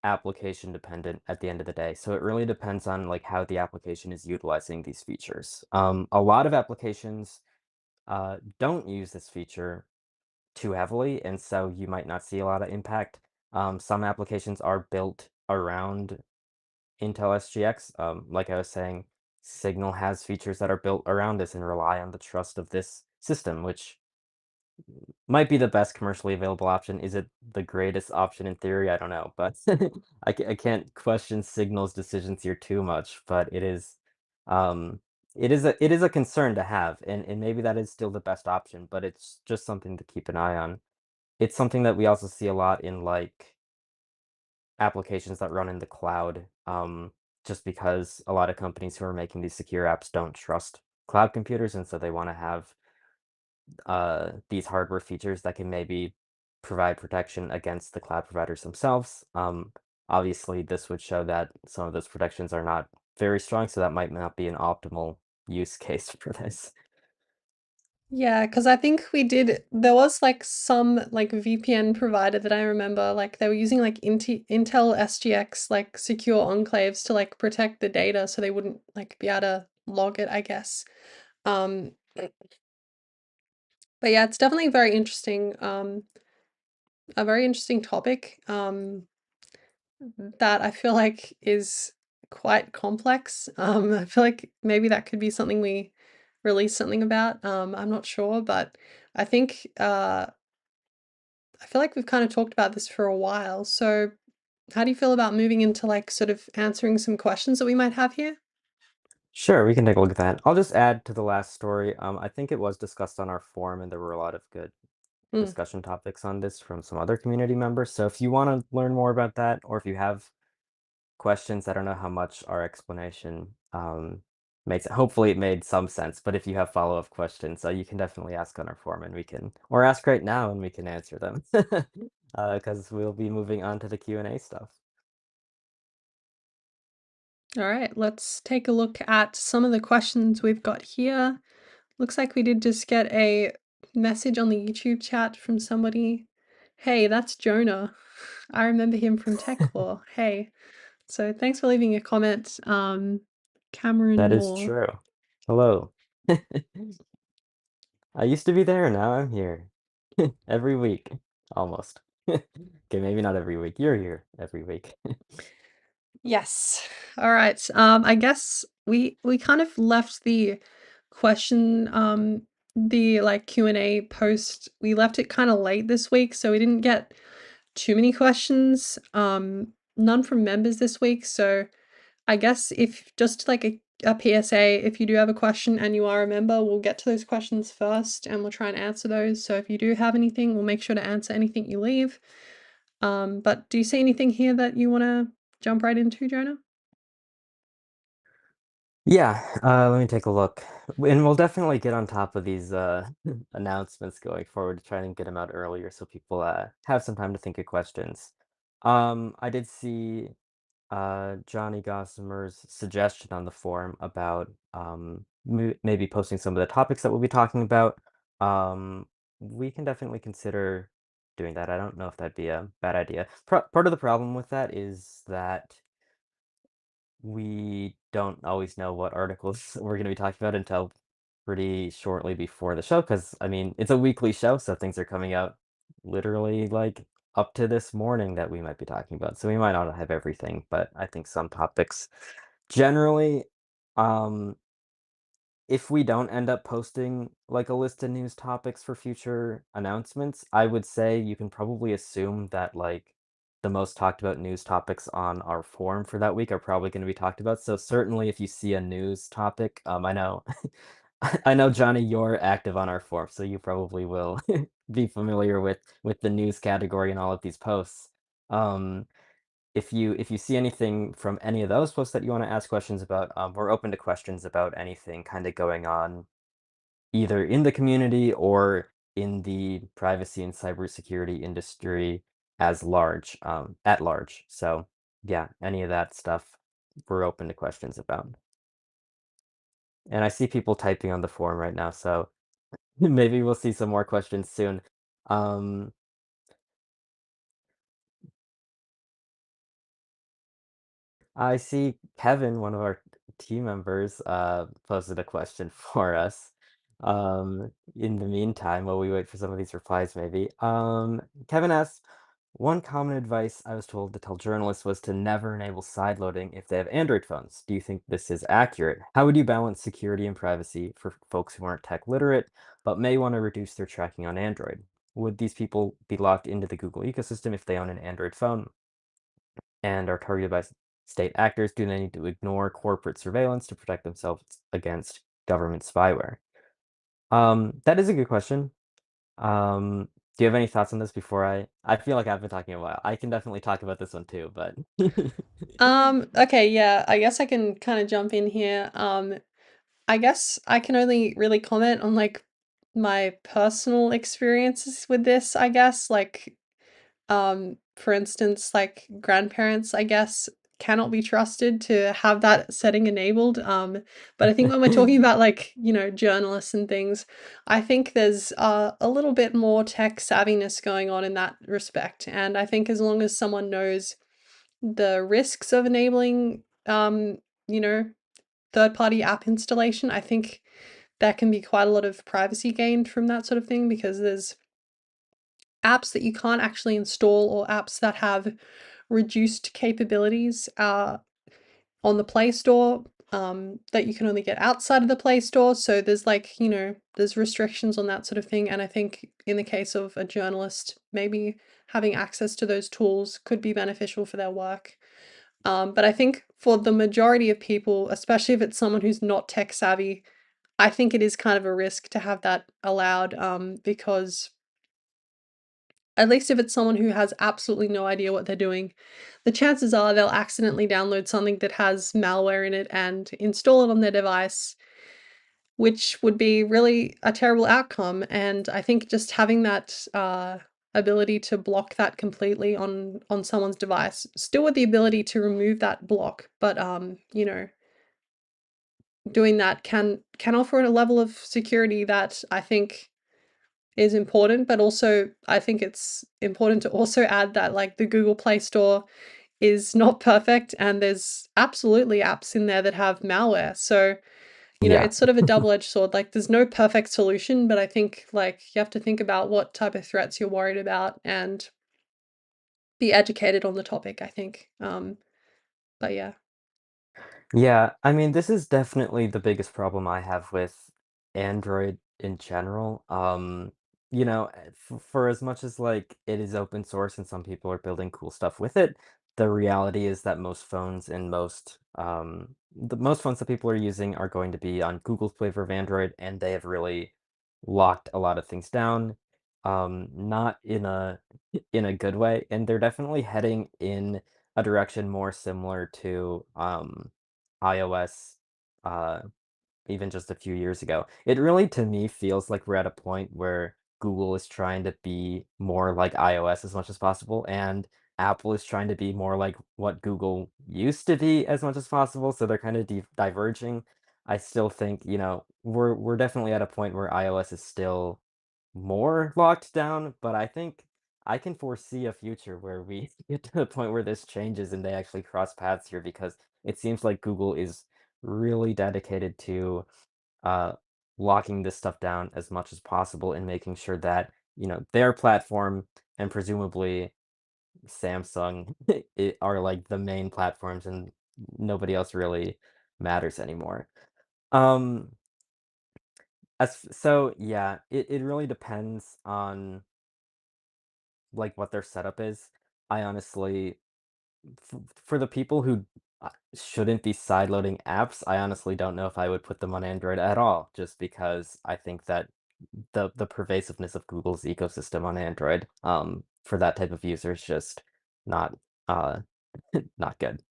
application dependent at the end of the day. So it really depends on like how the application is utilizing these features. A lot of applications don't use this feature too heavily, and so you might not see a lot of impact. Some applications are built around Intel SGX. Like I was saying, Signal has features that are built around this and rely on the trust of this system, which might be the best commercially available option. Is it the greatest option in theory? I don't know, but I can't question Signal's decisions here too much, but um, it is a concern to have, and maybe that is still the best option, but it's just something to keep an eye on. It's something that we also see a lot in like applications that run in the cloud, just because a lot of companies who are making these secure apps don't trust cloud computers, and so they want to have these hardware features that can maybe provide protection against the cloud providers themselves. Obviously, this would show that some of those protections are not very strong, so that might not be an optimal use case for this. Yeah, because I think there was like some like VPN provider that I remember, like they were using like Intel SGX, like secure enclaves to like protect the data so they wouldn't like be able to log it, I guess. Um, but yeah, it's definitely very interesting, a very interesting topic, that I feel like is quite complex. I feel like maybe that could be something we release something about. I'm not sure, but I think I feel like we've kind of talked about this for a while. So, how do you feel about moving into like sort of answering some questions that we might have here? Sure, we can take a look at that. I'll just add to the last story. I think it was discussed on our forum, and there were a lot of good Mm. discussion topics on this from some other community members. So if you want to learn more about that, or if you have questions, I don't know how much our explanation makes. Hopefully, it made some sense. But if you have follow-up questions, you can definitely ask on our forum, and we can, or ask right now, and we can answer them. Because we'll be moving on to the Q&A stuff. All right, let's take a look at some of the questions we've got here. Looks like we did just get a message on the YouTube chat from somebody. Hey, that's Jonah. I remember him from Tech Law. Hey. So thanks for leaving a comment, Cameron That is Moore. true. Hello. I used to be there, now I'm here. Every week, almost. Okay, maybe not every week. You're here every week. Yes. All right. I guess we kind of left the question, the like Q&A post. We left it kind of late this week, so we didn't get too many questions. None from members this week. So I guess if just like a PSA, if you do have a question and you are a member, we'll get to those questions first and we'll try and answer those. So if you do have anything, we'll make sure to answer anything you leave. But do you see anything here that you want to jump right into, Jonah? Yeah, let me take a look. And we'll definitely get on top of these announcements going forward to try and get them out earlier so people have some time to think of questions. I did see Johnny Gossamer's suggestion on the forum about maybe posting some of the topics that we'll be talking about. Um, we can definitely consider doing that. I don't know if that'd be a bad idea. Part of the problem with that is that we don't always know what articles we're going to be talking about until pretty shortly before the show, because I mean, it's a weekly show, so things are coming out literally like up to this morning that we might be talking about. So we might not have everything, but I think some topics generally, um, if we don't end up posting like a list of news topics for future announcements, I would say you can probably assume that like the most talked about news topics on our forum for that week are probably going to be talked about. So certainly if you see a news topic, I know I know Johnny, you're active on our forum, so you probably will be familiar with the news category and all of these posts. Um, if you see anything from any of those posts that you want to ask questions about, we're open to questions about anything kind of going on either in the community or in the privacy and cybersecurity industry at large. So yeah, any of that stuff we're open to questions about. And I see people typing on the forum right now, so maybe we'll see some more questions soon. Um, I see Kevin, one of our team members, posted a question for us. In the meantime, while we wait for some of these replies, maybe. Kevin asks, one common advice I was told to tell journalists was to never enable sideloading if they have Android phones. Do you think this is accurate? How would you balance security and privacy for folks who aren't tech literate, but may want to reduce their tracking on Android? Would these people be locked into the Google ecosystem if they own an Android phone and are targeted by state actors? Do they need to ignore corporate surveillance to protect themselves against government spyware? That is a good question. Do you have any thoughts on this before I feel like I've been talking a while. I can definitely talk about this one too, but Okay, yeah, I guess I can kind of jump in here. I guess I can only really comment on like my personal experiences with this, I guess. Like, for instance, like grandparents, I guess, cannot be trusted to have that setting enabled. But I think when we're talking about like, journalists and things, I think there's a little bit more tech savviness going on in that respect. And I think as long as someone knows the risks of enabling, you know, third party app installation, I think there can be quite a lot of privacy gained from that sort of thing because there's apps that you can't actually install or apps that have reduced capabilities on the Play Store that you can only get outside of the Play Store. So there's like, there's restrictions on that sort of thing. And I think in the case of a journalist, maybe having access to those tools could be beneficial for their work. But I think for the majority of people, especially if it's someone who's not tech savvy, I think it is kind of a risk to have that allowed because at least if it's someone who has absolutely no idea what they're doing, the chances are they'll accidentally download something that has malware in it and install it on their device, which would be really a terrible outcome. And I think just having that ability to block that completely on someone's device, still with the ability to remove that block, but doing that can offer a level of security that I think is important, but also I think it's important to also add that like the Google Play Store is not perfect and there's absolutely apps in there that have malware. So, yeah. it's sort of a double-edged sword. Like there's no perfect solution, but I think like you have to think about what type of threats you're worried about and be educated on the topic, I think. But yeah. Yeah, I mean, this is definitely the biggest problem I have with Android in general. For as much as like it is open source and some people are building cool stuff with it, the reality is that most phones and the most phones that people are using are going to be on Google's flavor of Android, and they have really locked a lot of things down, not in a good way, and they're definitely heading in a direction more similar to iOS even just a few years ago. It really, to me, feels like we're at a point where Google is trying to be more like iOS as much as possible, and Apple is trying to be more like what Google used to be as much as possible. So they're kind of diverging. I still think, we're definitely at a point where iOS is still more locked down, but I think I can foresee a future where we get to the point where this changes and they actually cross paths here because it seems like Google is really dedicated to uh, locking this stuff down as much as possible and making sure that, their platform and presumably Samsung are like the main platforms and nobody else really matters anymore. Um, so yeah, it really depends on like what their setup is. I honestly, for the people who shouldn't be sideloading apps, I honestly don't know if I would put them on Android at all, just because I think that the pervasiveness of Google's ecosystem on Android, for that type of user is just not uh not good.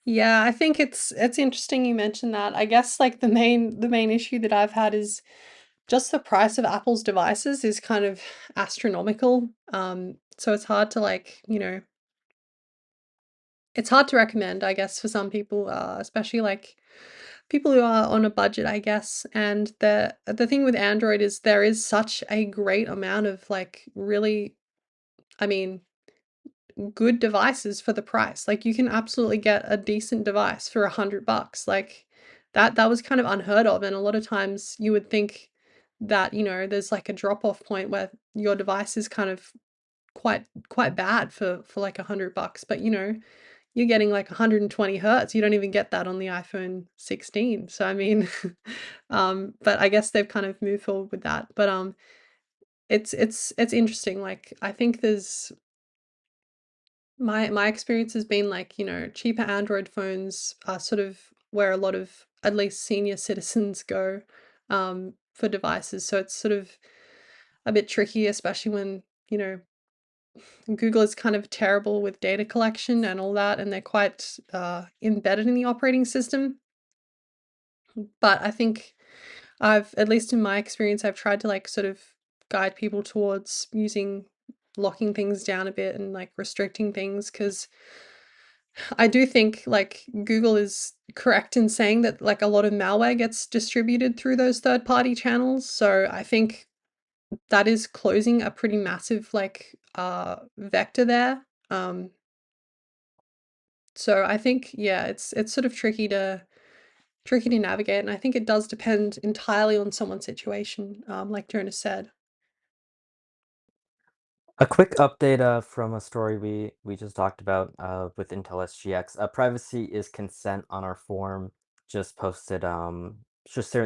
Yeah, I think it's interesting you mentioned that. I guess like the main issue that I've had is just the price of Apple's devices is kind of astronomical. So it's hard to like, it's hard to recommend, I guess, for some people, especially like people who are on a budget, I guess. And the thing with Android is there is such a great amount of like really, I mean, good devices for the price. Like you can absolutely get a decent device for $100. Like that was kind of unheard of. And a lot of times you would think that, there's like a drop off point where your device is kind of quite bad for like $100. But you're getting like 120 hertz. You don't even get that on the iPhone 16. So I mean, but I guess they've kind of moved forward with that. But it's interesting. Like I think there's my experience has been like, cheaper Android phones are sort of where a lot of at least senior citizens go for devices. So it's sort of a bit tricky, especially when, Google is kind of terrible with data collection and all that, and they're quite embedded in the operating system. But I think at least in my experience, I've tried to like sort of guide people towards using locking things down a bit and like restricting things because I do think like Google is correct in saying that like a lot of malware gets distributed through those third party channels. So I think that is closing a pretty massive like vector there. So I think yeah, it's sort of tricky to navigate, and I think it does depend entirely on someone's situation, like Jonah said. A quick update from a story we just talked about with Intel SGX. Privacy is consent on our forum. Just posted just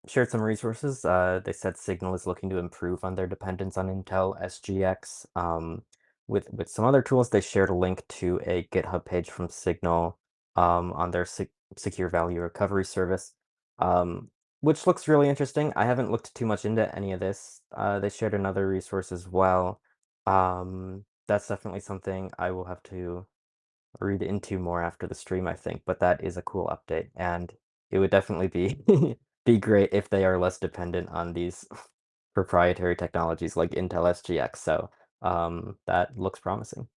shared some resources. They said Signal is looking to improve on their dependence on Intel SGX. With some other tools, they shared a link to a GitHub page from Signal on their secure value recovery service. Which looks really interesting. I haven't looked too much into any of this. They shared another resource as well. That's definitely something I will have to read into more after the stream, I think, but that is a cool update, and it would definitely be be great if they are less dependent on these proprietary technologies like Intel SGX. So, that looks promising.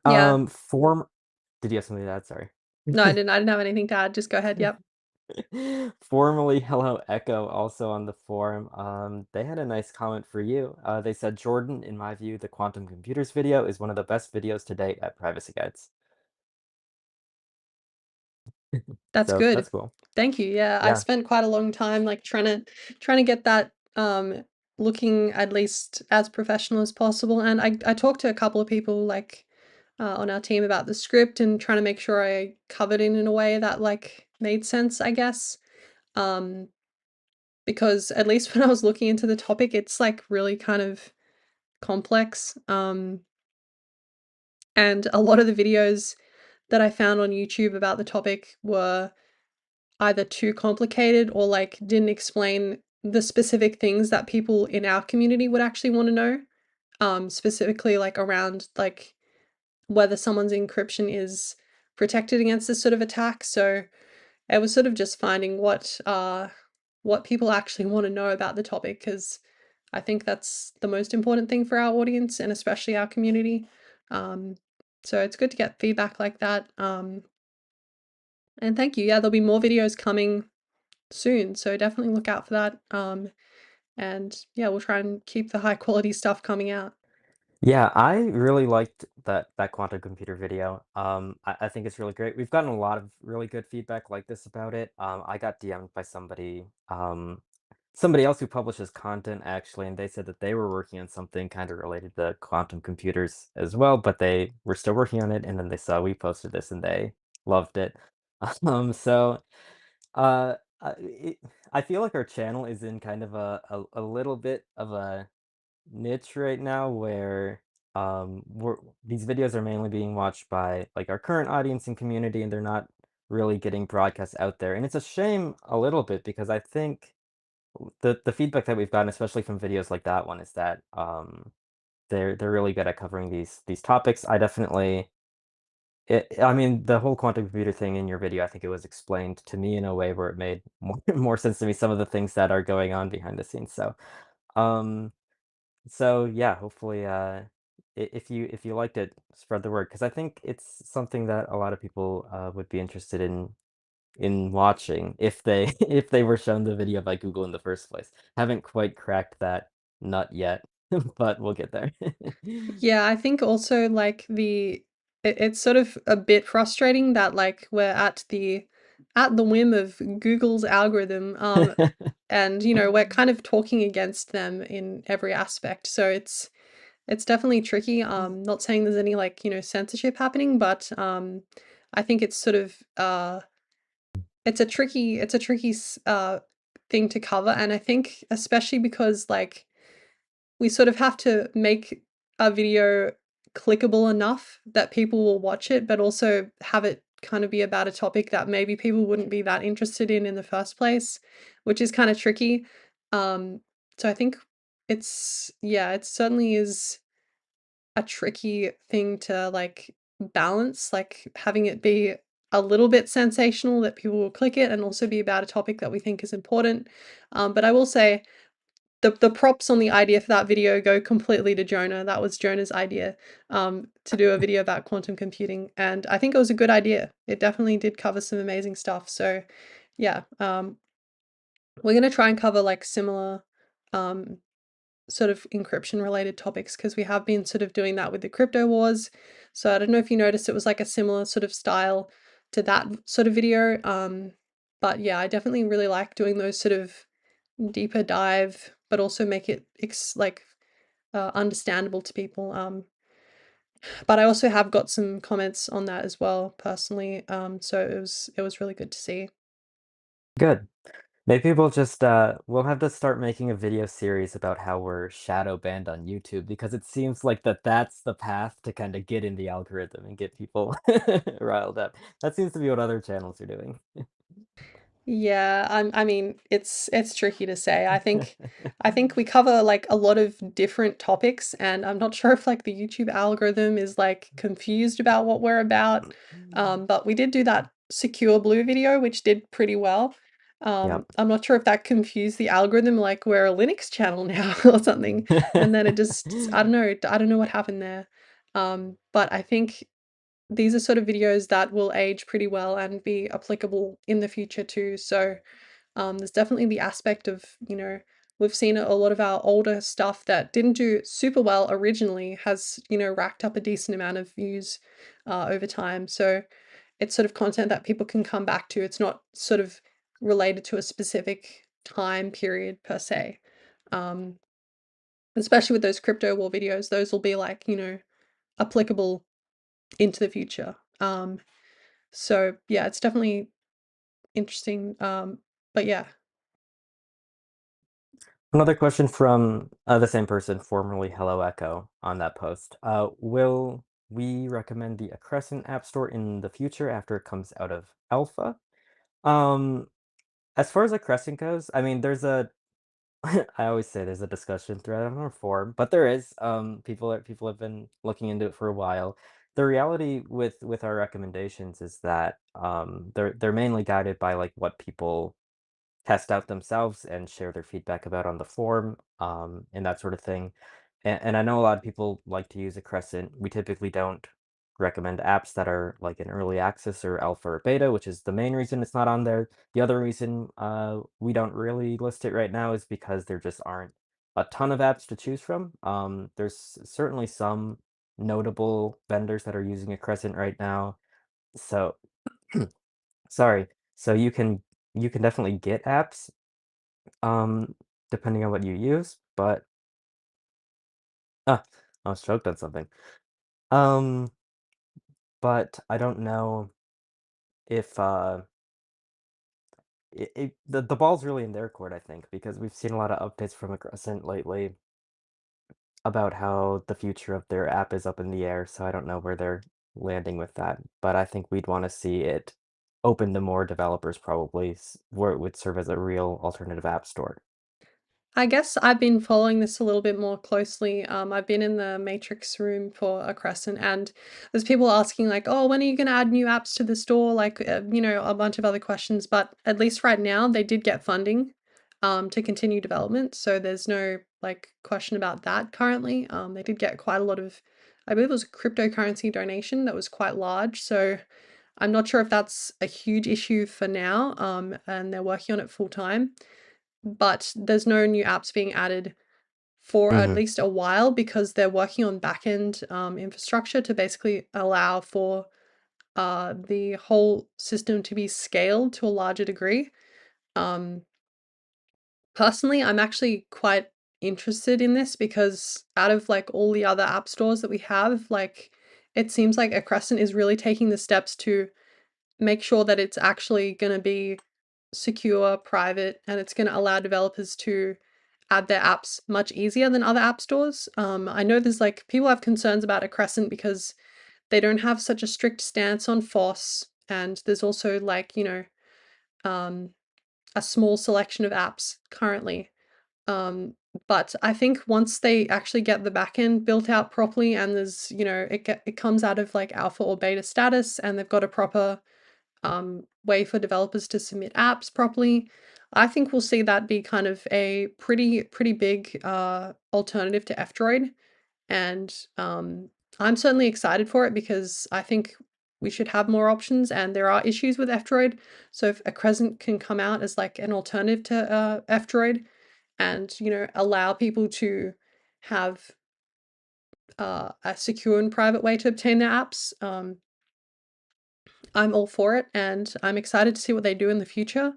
Yeah. Form, did you have something to add? Sorry. No, I didn't have anything to add, just go ahead, yep. Formerly Hello Echo, also on the forum, they had a nice comment for you. They said, Jordan, in my view, the quantum computers video is one of the best videos to date at Privacy Guides. That's So good. that's cool. Thank you, yeah, I've Yeah. spent quite a long time, like, trying to get that, looking at least as professional as possible, and I talked to a couple of people, like, on our team about the script and trying to make sure I covered it in a way that, like, made sense, I guess, um, because at least when I was looking into the topic, it's, like, really kind of complex, and a lot of the videos that I found on YouTube about the topic were either too complicated or like didn't explain the specific things that people in our community would actually want to know. Specifically like around like whether someone's encryption is protected against this sort of attack. So it was sort of just finding what people actually want to know about the topic, because I think that's the most important thing for our audience and especially our community. Um, so it's good to get feedback like that. And thank you. Yeah, there'll be more videos coming soon, so definitely look out for that. And yeah, we'll try and keep the high quality stuff coming out. Yeah, I really liked that quantum computer video. I think it's really great. We've gotten a lot of really good feedback like this about it. I got DM'd by somebody else who publishes content actually, and they said that they were working on something kind of related to quantum computers as well, but they were still working on it, and then they saw we posted this and they loved it. So I feel like our channel is in kind of a little bit of a niche right now where these videos are mainly being watched by like our current audience and community, and they're not really getting broadcast out there. And it's a shame a little bit because I think the feedback that we've gotten, especially from videos like that one, is that they're really good at covering these topics. I mean, the whole quantum computer thing in your video, I think it was explained to me in a way where it made more, more sense to me, some of the things that are going on behind the scenes. Um, so yeah, hopefully, if you liked it, spread the word because I think it's something that a lot of people would be interested in watching if they if they were shown the video by Google in the first place. Haven't quite cracked that nut yet, but we'll get there. Yeah, I think also like it's sort of a bit frustrating that like we're at the whim of Google's algorithm, and you know we're kind of talking against them in every aspect. So it's definitely tricky. Not saying there's any like you know censorship happening, but I think it's sort of it's a tricky thing to cover, and I think especially because like we sort of have to make a video clickable enough that people will watch it, but also have it kind of be about a topic that maybe people wouldn't be that interested in the first place, which is kind of tricky. Um, so I think yeah, it certainly is a tricky thing to like balance, like having it be a little bit sensational that people will click it and also be about a topic that we think is important. But I will say the props on the idea for that video go completely to Jonah. That was Jonah's idea, to do a video about quantum computing, and I think it was a good idea. It definitely did cover some amazing stuff. So, yeah, we're gonna try and cover like similar, um, sort of encryption related topics because we have been sort of doing that with the crypto wars. So I don't know if you noticed it was like a similar sort of style to that sort of video. But yeah, I definitely really like doing those sort of deeper dive, but also make it understandable to people. But I also have got some comments on that as well personally. So it was really good to see. Good. Maybe we'll have to start making a video series about how we're shadow banned on YouTube because it seems like that's the path to kind of get in the algorithm and get people riled up. That seems to be what other channels are doing. Yeah, I mean, it's tricky to say. I think we cover like a lot of different topics, and I'm not sure if like the YouTube algorithm is like confused about what we're about. But we did do that secure blue video, which did pretty well. Yep. I'm not sure if that confused the algorithm, like we're a Linux channel now or something, and then it just I don't know what happened there. But I think these are sort of videos that will age pretty well and be applicable in the future too. So there's definitely the aspect of, you know, we've seen a lot of our older stuff that didn't do super well originally has, you know, racked up a decent amount of views over time. So it's sort of content that people can come back to. It's not sort of related to a specific time period per se. Um, Especially with those crypto war videos, those will be like, you know, applicable into the future. So yeah, it's definitely interesting. But yeah. Another question from the same person, formerly Hello Echo, on that post. Will we recommend the Accrescent App Store in the future after it comes out of alpha? Um, as far as Accrescent goes, I mean, I always say there's a discussion thread on our forum, but there is. People have been looking into it for a while. The reality with our recommendations is that they're mainly guided by like what people test out themselves and share their feedback about on the forum, and that sort of thing. And I know a lot of people like to use a Crescent. We typically don't recommend apps that are like in early access or alpha or beta, which is the main reason it's not on there. The other reason we don't really list it right now is because there just aren't a ton of apps to choose from. There's certainly some notable vendors that are using a Crescent right now. So sorry. So you can definitely get apps um, depending on what you use, but ah, I was choked on something. Um, but I don't know if the ball's really in their court, I think, because we've seen a lot of updates from Aggressant lately about how the future of their app is up in the air, so I don't know where they're landing with that. But I think we'd want to see it open to more developers probably, where it would serve as a real alternative app store. I guess I've been following this a little bit more closely. I've been in the Matrix room for a Crescent, and there's people asking like, "Oh, when are you going to add new apps to the store?" Like, a bunch of other questions. But at least right now, they did get funding, to continue development. So there's no like question about that currently. They did get quite a lot of, I believe it was a cryptocurrency donation that was quite large. So I'm not sure if that's a huge issue for now. And they're working on it full time, but there's no new apps being added for at Hmm. least a while because they're working on backend infrastructure to basically allow for the whole system to be scaled to a larger degree. Um, Personally, I'm actually quite interested in this because out of like all the other app stores that we have, like it seems like a Crescent is really taking the steps to make sure that it's actually going to be secure, private, and it's going to allow developers to add their apps much easier than other app stores. I know there's like people have concerns about a Crescent because they don't have such a strict stance on FOSS, and there's also like, um, a small selection of apps currently. Um, but I think once they actually get the backend built out properly and there's, it comes out of like alpha or beta status and they've got a proper way for developers to submit apps properly. I think we'll see that be kind of a pretty big alternative to F-Droid, and I'm certainly excited for it because I think we should have more options, and there are issues with F-Droid. So if a Crescent can come out as like an alternative to F-Droid, and allow people to have a secure and private way to obtain their apps, I'm all for it, and I'm excited to see what they do in the future.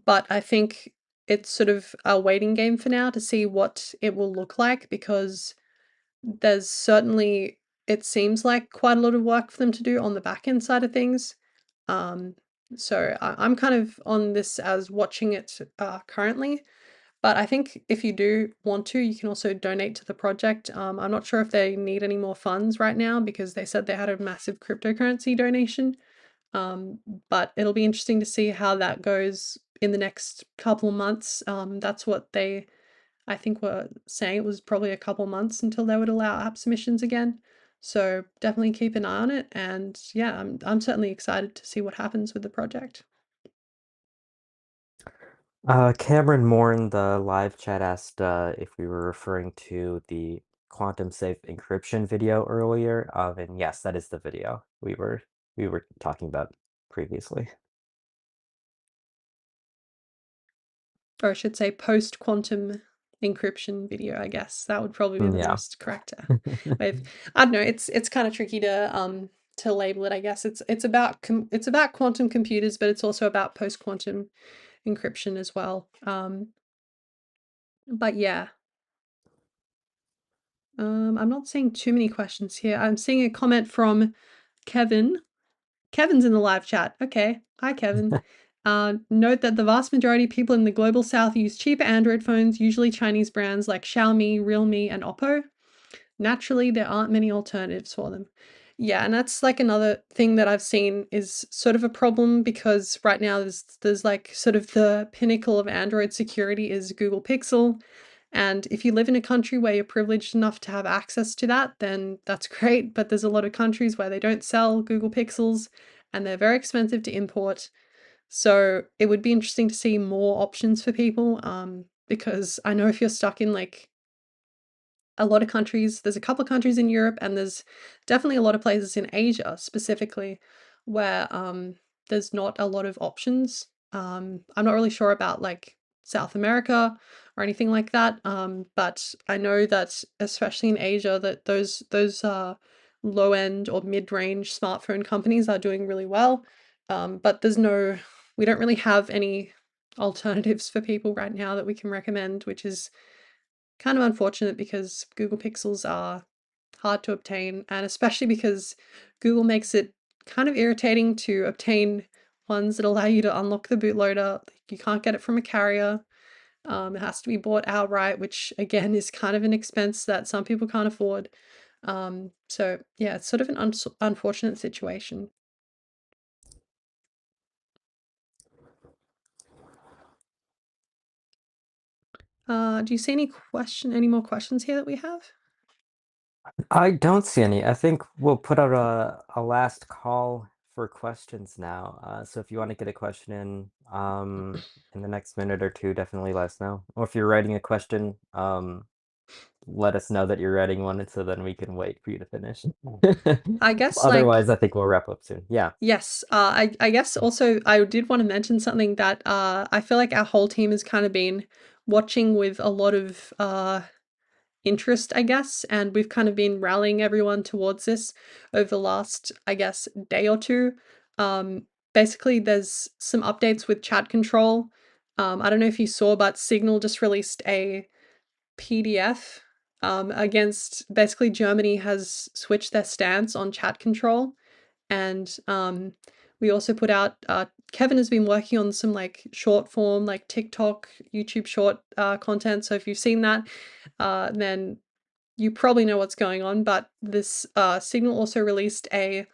But I think it's sort of a waiting game for now to see what it will look like because there's certainly, it seems like quite a lot of work for them to do on the back end side of things. Um, so I'm kind of on this as watching it currently. But I think if you do want to, you can also donate to the project. I'm not sure if they need any more funds right now because they said they had a massive cryptocurrency donation. Um, but it'll be interesting to see how that goes in the next couple of months. That's what they, I think, were saying. It was probably a couple of months until they would allow app submissions again. So definitely keep an eye on it. And yeah, I'm certainly excited to see what happens with the project. Cameron Moore in the live chat asked if we were referring to the quantum safe encryption video earlier. And yes, that is the video we were talking about previously. Or I should say post quantum encryption video, I guess. That would probably be the Yeah. most correct way of, I don't know, it's kind of tricky to label it, I guess. It's about quantum computers, but it's also about post quantum encryption as well. But yeah. I'm not seeing too many questions here. I'm seeing a comment from Kevin. Kevin's in the live chat. Okay. Hi, Kevin. Note that the vast majority of people in the global south use cheaper Android phones, usually Chinese brands like Xiaomi, Realme, and Oppo. Naturally, there aren't many alternatives for them. Yeah, and that's like another thing that I've seen is sort of a problem because right now there's like sort of the pinnacle of Android security is Google Pixel, And if you live in a country where you're privileged enough to have access to that, then that's great. But there's a lot of countries where they don't sell Google Pixels and they're very expensive to import. So it would be interesting to see more options for people, because I know if you're stuck in like a lot of countries, there's a couple of countries in Europe, and there's definitely a lot of places in Asia specifically where there's not a lot of options. I'm not really sure about like South America or anything like that, but I know that especially in Asia, that those low end or mid range smartphone companies are doing really well. But we don't really have any alternatives for people right now that we can recommend, which is kind of unfortunate because Google Pixels are hard to obtain, and especially because Google makes it kind of irritating to obtain ones that allow you to unlock the bootloader. Like, you can't get it from a carrier. It has to be bought outright, which again is kind of an expense that some people can't afford. So yeah, it's sort of an unfortunate situation. Do you see any more questions here that we have? I don't see any. I think we'll put out a last call for questions now. So if you want to get a question in the next minute or two, definitely let us know. Or if you're writing a question, let us know that you're writing one, and so then we can wait for you to finish. I guess like Otherwise, I think we'll wrap up soon. Yeah. yes, I guess also I did want to mention something that I feel like our whole team has kind of been watching with a lot of interest, I guess, and we've kind of been rallying everyone towards this over the last, I guess, day or two. Basically, there's some updates with chat control. I don't know if you saw, but Signal just released a PDF against basically Germany has switched their stance on chat control, and we also put out Kevin has been working on some like short form like TikTok, YouTube short content. So if you've seen that, then you probably know what's going on. But this Signal also released a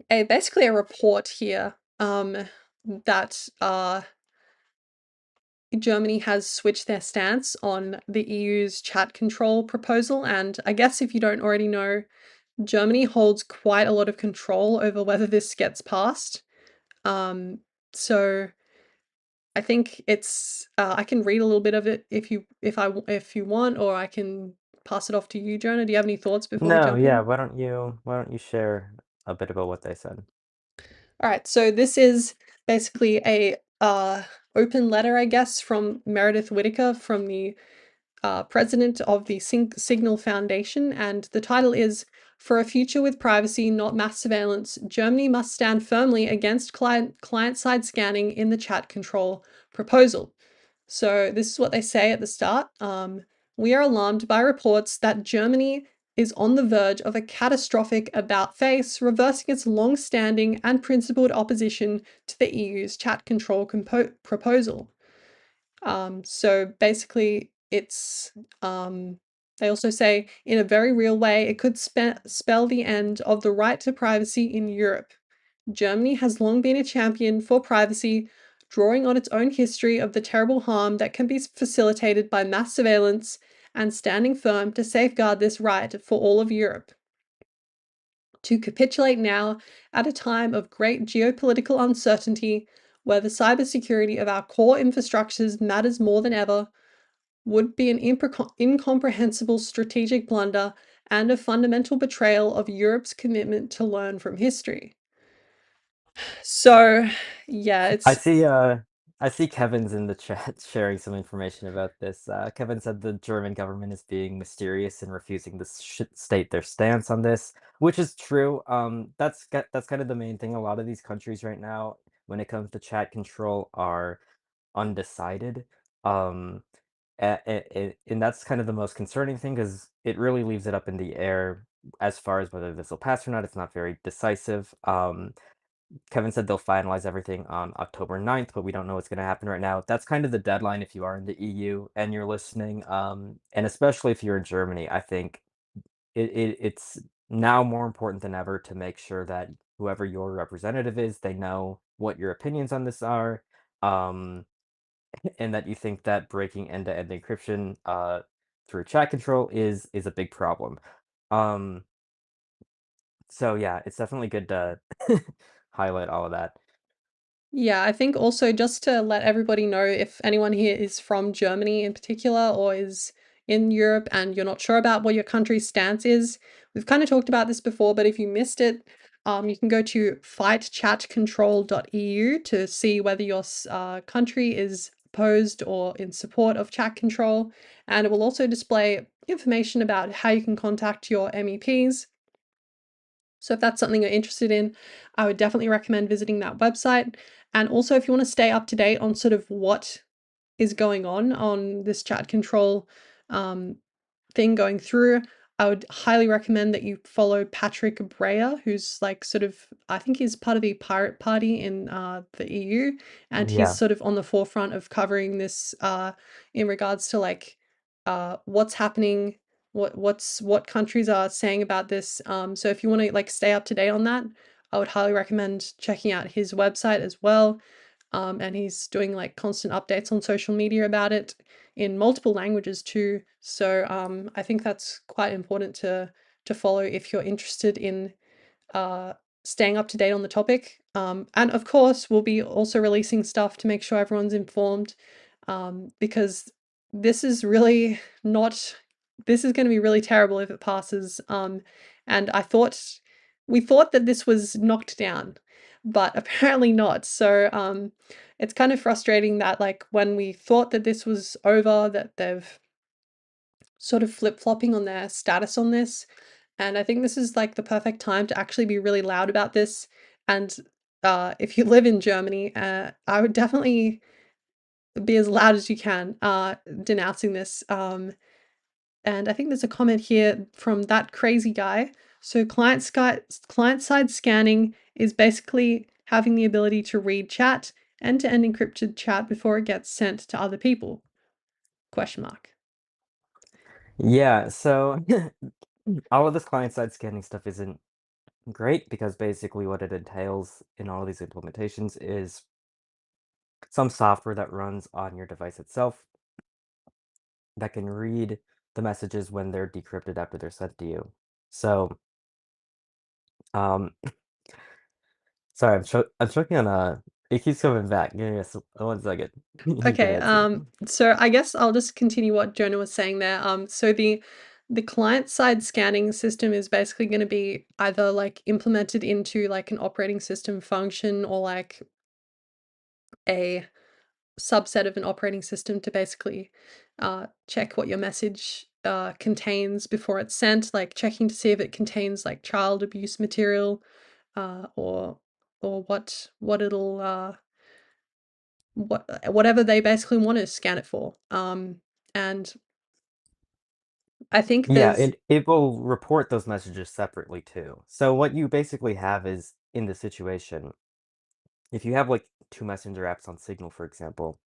basically a report here, that Germany has switched their stance on the EU's chat control proposal. And I guess if you don't already know, Germany holds quite a lot of control over whether this gets passed. Um, so I think it's I can read a little bit of it if you want, or I can pass it off to you, Jonah. Do you have any thoughts before we No, jump yeah, in? why don't you share a bit about what they said? All right, so this is basically a open letter, I guess, from Meredith Whittaker, from the president of the Signal Foundation, and the title is "For a Future with Privacy, Not Mass Surveillance, Germany Must Stand Firmly Against Client-Side Scanning in the Chat Control Proposal." So this is what they say at the start. We are alarmed by reports that Germany is on the verge of a catastrophic about-face, reversing its long-standing and principled opposition to the EU's chat control proposal. So basically, they also say, in a very real way, it could spell the end of the right to privacy in Europe. Germany has long been a champion for privacy, drawing on its own history of the terrible harm that can be facilitated by mass surveillance and standing firm to safeguard this right for all of Europe. To capitulate now, at a time of great geopolitical uncertainty, where the cybersecurity of our core infrastructures matters more than ever, would be an incomprehensible strategic blunder and a fundamental betrayal of Europe's commitment to learn from history. So, yeah, I it's see uh I see Kevin's in the chat sharing some information about this. Kevin said the German government is being mysterious and refusing to state their stance on this, which is true. That's kind of the main thing. A lot of these countries right now, when it comes to chat control, are undecided. Um, and that's kind of the most concerning thing because it really leaves it up in the air as far as whether this will pass or not. It's not very decisive. Kevin said they'll finalize everything on October 9th, but we don't know what's going to happen right now. That's kind of the deadline if you are in the EU and you're listening. And especially if you're in Germany, I think it's now more important than ever to make sure that whoever your representative is, they know what your opinions on this are. Um, and that you think that breaking end-to-end encryption through chat control is a big problem. Um, so yeah, it's definitely good to highlight all of that. Yeah, I think also just to let everybody know, if anyone here is from Germany in particular or is in Europe and you're not sure about what your country's stance is, we've kind of talked about this before, but if you missed it, you can go to fightchatcontrol.eu to see whether your country is opposed or in support of chat control. And it will also display information about how you can contact your MEPs. So if that's something you're interested in, I would definitely recommend visiting that website. And also, if you want to stay up to date on sort of what is going on this chat control um, thing going through, I would highly recommend that you follow Patrick Breyer, who's like sort of, I think he's part of the Pirate Party in the EU, and he's Yeah. sort of on the forefront of covering this in regards to like what's happening, what countries are saying about this. So if you want to like stay up to date on that, I would highly recommend checking out his website as well. And he's doing like constant updates on social media about it in multiple languages too. So I think that's quite important to follow if you're interested in uh, staying up to date on the topic. And of course, we'll be also releasing stuff to make sure everyone's informed, because this is really not, this is going to be really terrible if it passes. And we thought that this was knocked down, but apparently not. So it's kind of frustrating that like when we thought that this was over, that they've sort of flip-flopping on their status on this. And I think this is like the perfect time to actually be really loud about this. And if you live in Germany, I would definitely be as loud as you can denouncing this. And I think there's a comment here from that crazy guy. So client-side scanning is basically having the ability to read chat, end-to-end encrypted chat before it gets sent to other people. Question mark. Yeah, so all of this client-side scanning stuff isn't great because basically what it entails in all of these implementations is some software that runs on your device itself that can read the messages when they're decrypted after they're sent to you. So, um, sorry, I'm choking on it keeps coming back. Give me a 1 second. You can Okay, answer. so I guess I'll just continue what Jonah was saying there. So the client-side scanning system is basically going to be either like implemented into like an operating system function or like a subset of an operating system to basically check what your message contains before it's sent, like checking to see if it contains like child abuse material or what it'll whatever they basically want to scan it for. And I think Yeah, there's it will report those messages separately too. So what you basically have is in the situation, if you have like two messenger apps on Signal, for example,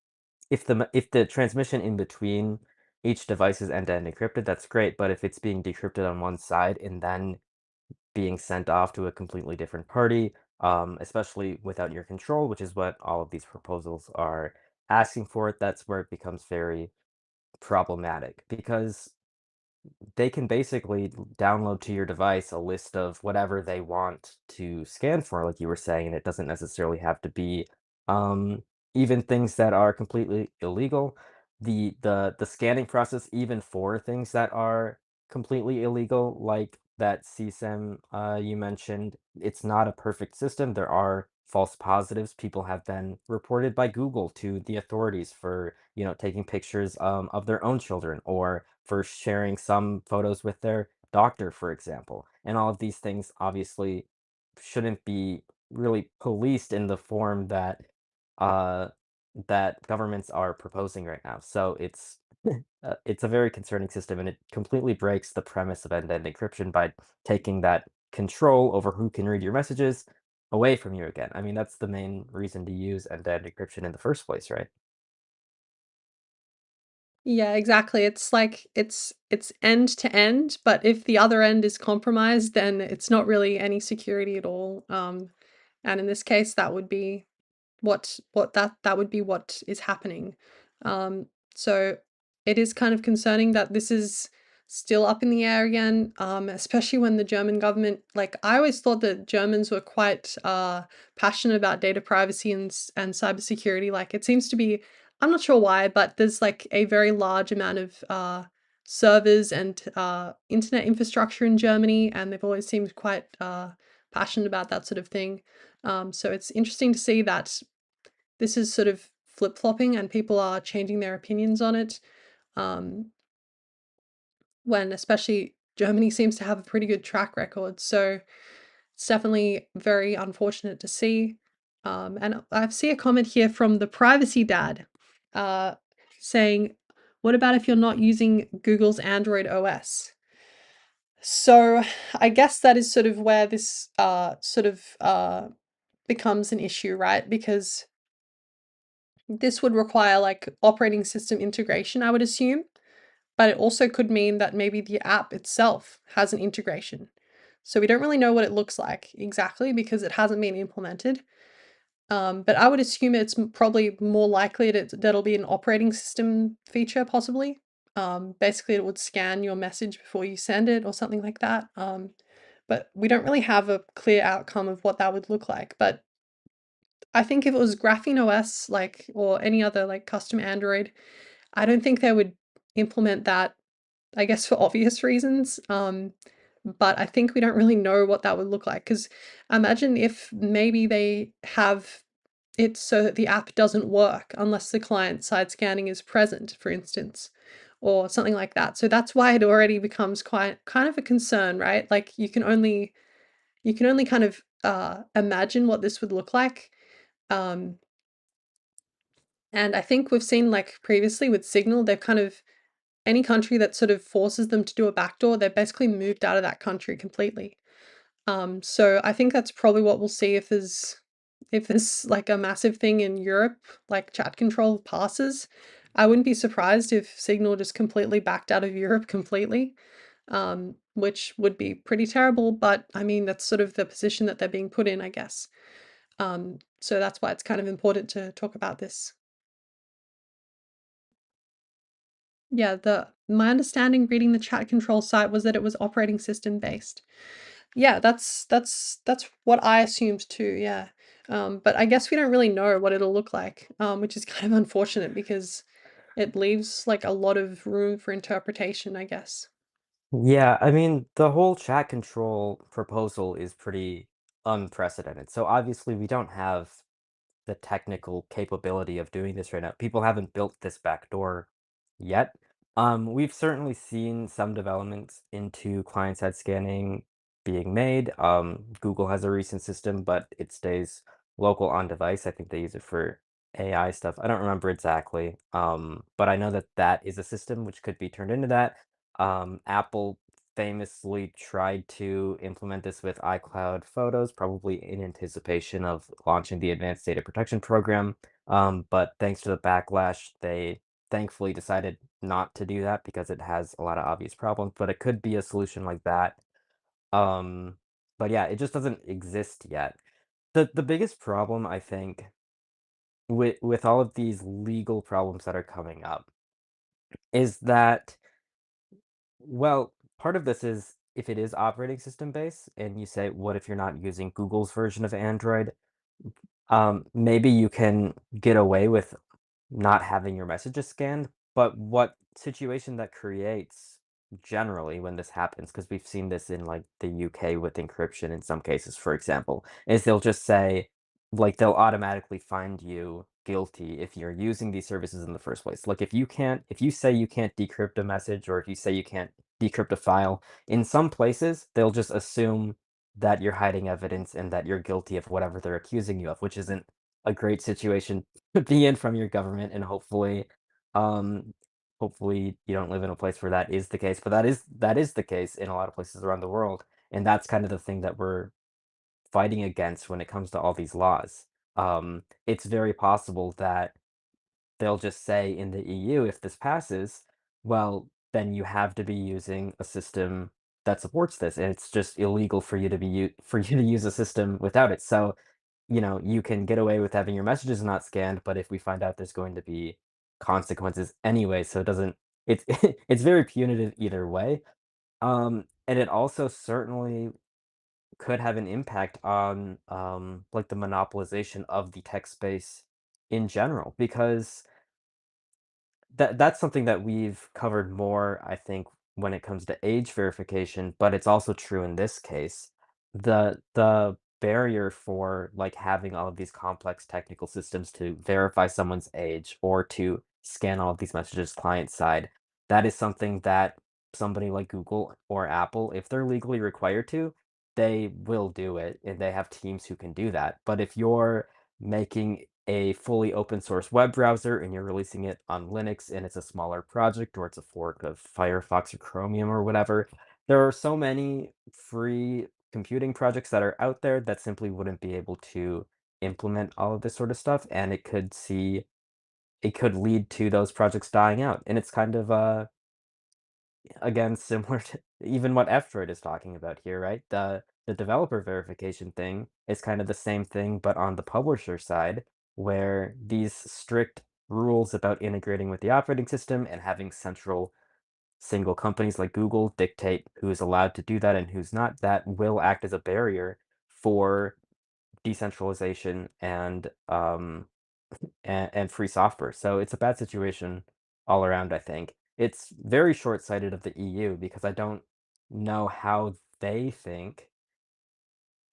if the transmission in between each device is end-to-end encrypted, that's great. But if it's being decrypted on one side and then being sent off to a completely different party, especially without your control, which is what all of these proposals are asking for, that's where it becomes very problematic because they can basically download to your device a list of whatever they want to scan for, like you were saying, and it doesn't necessarily have to be um, even things that are completely illegal. The scanning process, even for things that are completely illegal, like that CSAM you mentioned, it's not a perfect system. There are false positives. People have been reported by Google to the authorities for, taking pictures of their own children or for sharing some photos with their doctor, for example. And all of these things obviously shouldn't be really policed in the form uh, that governments are proposing right now. So it's a very concerning system, and it completely breaks the premise of end-to-end encryption by taking that control over who can read your messages away from you again. I mean, that's the main reason to use end-to-end encryption in the first place, right? Yeah, exactly. It's like it's end to end, but if the other end is compromised, then it's not really any security at all. And in this case, that would be that would be what is happening. Um, so it is kind of concerning that this is still up in the air again, especially when the German government, like I always thought that Germans were quite passionate about data privacy and cybersecurity. Like it seems to be, I'm not sure why, but there's like a very large amount of servers and internet infrastructure in Germany, and they've always seemed quite passionate about that sort of thing. So it's interesting to see that this is sort of flip-flopping and people are changing their opinions on it, um, when especially Germany seems to have a pretty good track record. So it's definitely very unfortunate to see. And I see a comment here from the privacy dad uh, saying, what about if you're not using Google's Android OS? So I guess that is sort of where this becomes an issue, right? Because this would require like operating system integration, I would assume, but it also could mean that maybe the app itself has an integration. So we don't really know what it looks like exactly because it hasn't been implemented. But I would assume it's probably more likely that it'll be an operating system feature, possibly. Basically, it would scan your message before you send it or something like that. But we don't really have a clear outcome of what that would look like. But I think if it was Graphene OS, like, or any other like custom Android, I don't think they would implement that, I guess, for obvious reasons. But I think we don't really know what that would look like. Because imagine if maybe they have it so that the app doesn't work unless the client side scanning is present, for instance, or something like that. So that's why it already becomes quite kind of a concern, right? Like you can only kind of imagine what this would look like. Um, and I think we've seen like previously with Signal, they've kind of any country that sort of forces them to do a backdoor, they're basically moved out of that country completely. So I think that's probably what we'll see if there's like a massive thing in Europe, like chat control passes. I wouldn't be surprised if Signal just completely backed out of Europe completely, which would be pretty terrible. But I mean, that's sort of the position that they're being put in, I guess. So that's why it's kind of important to talk about this. Yeah, the my understanding reading the chat control site was that it was operating system based. Yeah, that's what I assumed too, yeah. But I guess we don't really know what it'll look like, which is kind of unfortunate because it leaves like a lot of room for interpretation, I guess. Yeah, I mean, the whole chat control proposal is pretty unprecedented. So obviously we don't have the technical capability of doing this right now. People haven't built this backdoor yet. We've certainly seen some developments into client-side scanning being made. Google has a recent system, but it stays local on device. I think they use it for AI stuff. I don't remember exactly. But I know that that is a system which could be turned into that. Apple famously tried to implement this with iCloud Photos, probably in anticipation of launching the Advanced Data Protection Program. But thanks to the backlash, they thankfully decided not to do that because it has a lot of obvious problems. But it could be a solution like that. Um, but yeah, it just doesn't exist yet. The biggest problem, I think, with all of these legal problems that are coming up is that, well, part of this is if it is operating system based and you say, what if you're not using Google's version of Android? Maybe you can get away with not having your messages scanned, but what situation that creates generally when this happens, because we've seen this in like the UK with encryption in some cases, for example, is they'll just say, like, they'll automatically find you guilty if you're using these services in the first place. Like, if you say you can't decrypt a message or if you say you can't decrypt a file, in some places, they'll just assume that you're hiding evidence and that you're guilty of whatever they're accusing you of, which isn't a great situation to be in from your government. And um, hopefully you don't live in a place where that is the case. But that is the case in a lot of places around the world, and that's kind of the thing that we're fighting against when it comes to all these laws. It's very possible that they'll just say in the EU, if this passes, well, then you have to be using a system that supports this, and it's just illegal for you to for you to use a system without it. So you can get away with having your messages not scanned, but if we find out there's going to be consequences anyway, so it doesn't it's it's very punitive either way. And it also certainly could have an impact on like the monopolization of the tech space in general, because that's something that we've covered more, I think, when it comes to age verification, but it's also true in this case. The barrier for like having all of these complex technical systems to verify someone's age or to scan all of these messages client side, that is something that somebody like Google or Apple, if they're legally required to, they will do it and they have teams who can do that. But if you're making a fully open source web browser and you're releasing it on Linux and it's a smaller project or it's a fork of Firefox or Chromium or whatever, there are so many free computing projects that are out there that simply wouldn't be able to implement all of this sort of stuff, and it could lead to those projects dying out. And it's kind of again, similar to even what F-Droid is talking about here, right? The developer verification thing is kind of the same thing, but on the publisher side, where these strict rules about integrating with the operating system and having central single companies like Google dictate who is allowed to do that and who's not, that will act as a barrier for decentralization and free software. So it's a bad situation all around, I think. It's very short-sighted of the EU because I don't know how they think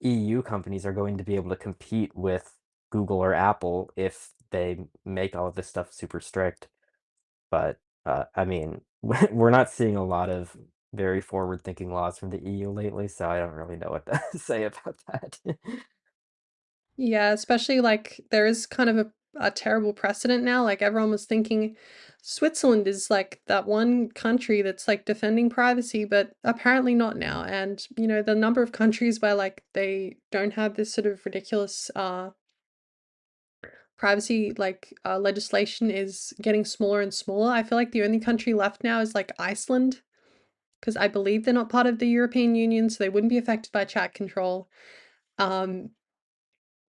EU companies are going to be able to compete with Google or Apple if they make all of this stuff super strict. But I mean, we're not seeing a lot of very forward-thinking laws from the EU lately, so I don't really know what to say about that. Yeah, especially like there is kind of a terrible precedent now. Like everyone was thinking Switzerland is like that one country that's like defending privacy, but apparently not now. And the number of countries where like they don't have this sort of ridiculous privacy like legislation is getting smaller and smaller. I feel like the only country left now is like Iceland, because I believe they're not part of the European Union, so they wouldn't be affected by chat control. Um,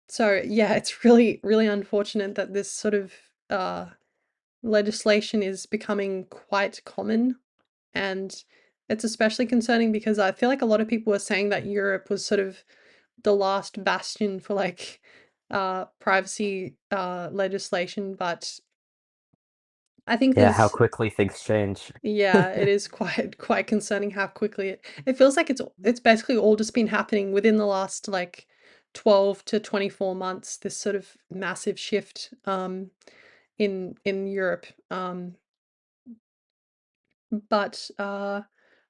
So yeah, it's really, really unfortunate that this sort of legislation is becoming quite common. And it's especially concerning because I feel like a lot of people were saying that Europe was sort of the last bastion for like privacy legislation, but I think Yeah, how there's quickly things change. yeah, it is quite concerning how quickly it feels like it's basically all just been happening within the last like 12 to 24 months, this sort of massive shift in Europe. But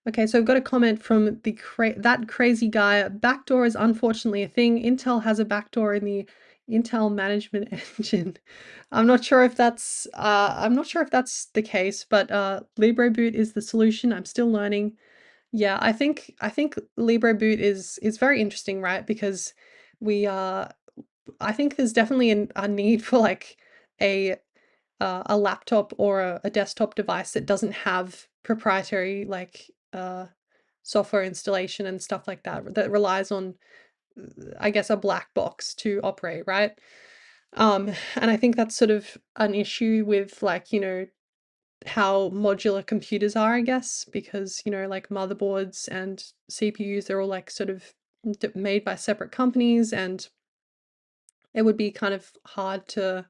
okay, so I've got a comment from that crazy guy. Backdoor is unfortunately a thing. Intel has a backdoor in the Intel management engine. I'm not sure if that's the case, but LibreBoot is the solution. I'm still learning. Yeah, I think LibreBoot is very interesting, right? Because we I think there's definitely a need for like a a laptop or a desktop device that doesn't have proprietary like software installation and stuff like that that relies on I guess a black box to operate, right? And I think that's sort of an issue with like, how modular computers are, I guess, because, like motherboards and CPUs, they're all like sort of made by separate companies, and it would be kind of hard to,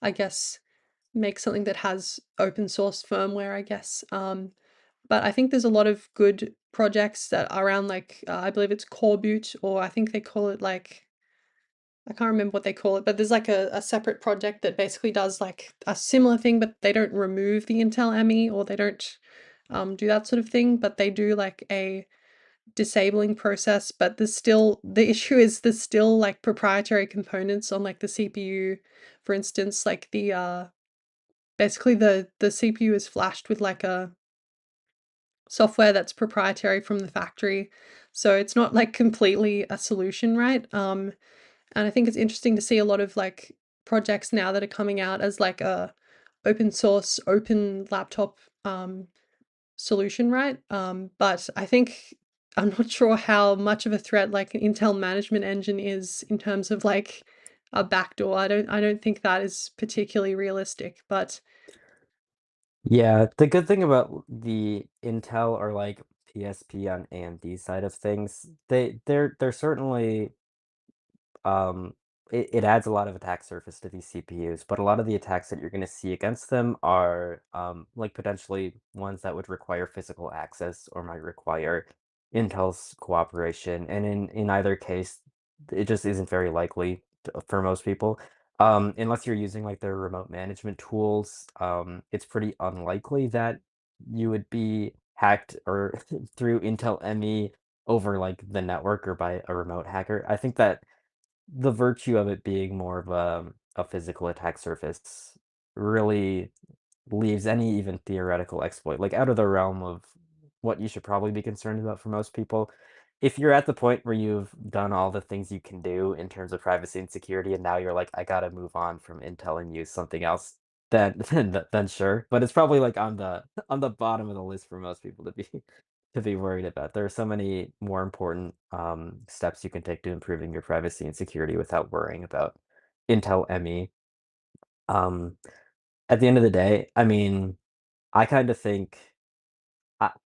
I guess, make something that has open source firmware, I guess. But I think there's a lot of good projects that are around like, I believe it's Core Boot, or I think they call it like, I can't remember what they call it, but there's like a separate project that basically does like a similar thing, but they don't remove the Intel ME, or they don't do that sort of thing, but they do like a disabling process. But the issue is there's still like proprietary components on like the CPU, for instance, like the basically the CPU is flashed with like a software that's proprietary from the factory. So it's not like completely a solution, right? And I think it's interesting to see a lot of like projects now that are coming out as like a open source, open laptop solution, right? But I think I'm not sure how much of a threat like an Intel management engine is in terms of like a backdoor. I don't think that is particularly realistic, but Yeah, the good thing about the Intel or like PSP on AMD side of things, they're certainly it adds a lot of attack surface to these CPUs, but a lot of the attacks that you're going to see against them are like potentially ones that would require physical access or might require Intel's cooperation. And in either case, it just isn't very likely for most people. Unless you're using like their remote management tools, it's pretty unlikely that you would be hacked or through Intel ME over like the network or by a remote hacker. I think that the virtue of it being more of a physical attack surface really leaves any even theoretical exploit, like, out of the realm of what you should probably be concerned about for most people. If you're at the point where you've done all the things you can do in terms of privacy and security, and now you're like, "I gotta move on from Intel and use something else," then then sure, but it's probably, like, on the on the bottom of the list for most people to be to be worried about. There are so many more important, steps you can take to improving your privacy and security without worrying about Intel ME. Um, at the end of the day, I mean, I kinda think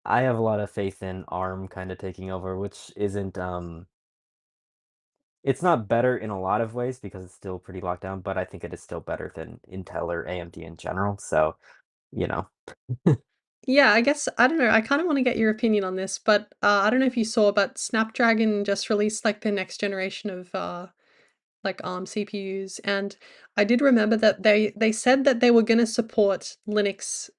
I have a lot of faith in ARM kinda taking over, which isn't, it's not better in a lot of ways because it's still pretty locked down, but I think it is still better than Intel or AMD in general, so, you know. yeah, I guess I don't know. I kind of want to get your opinion on this, but I don't know if you saw, but Snapdragon just released like the next generation of like ARM CPUs, and I did remember that they said that they were going to support Linux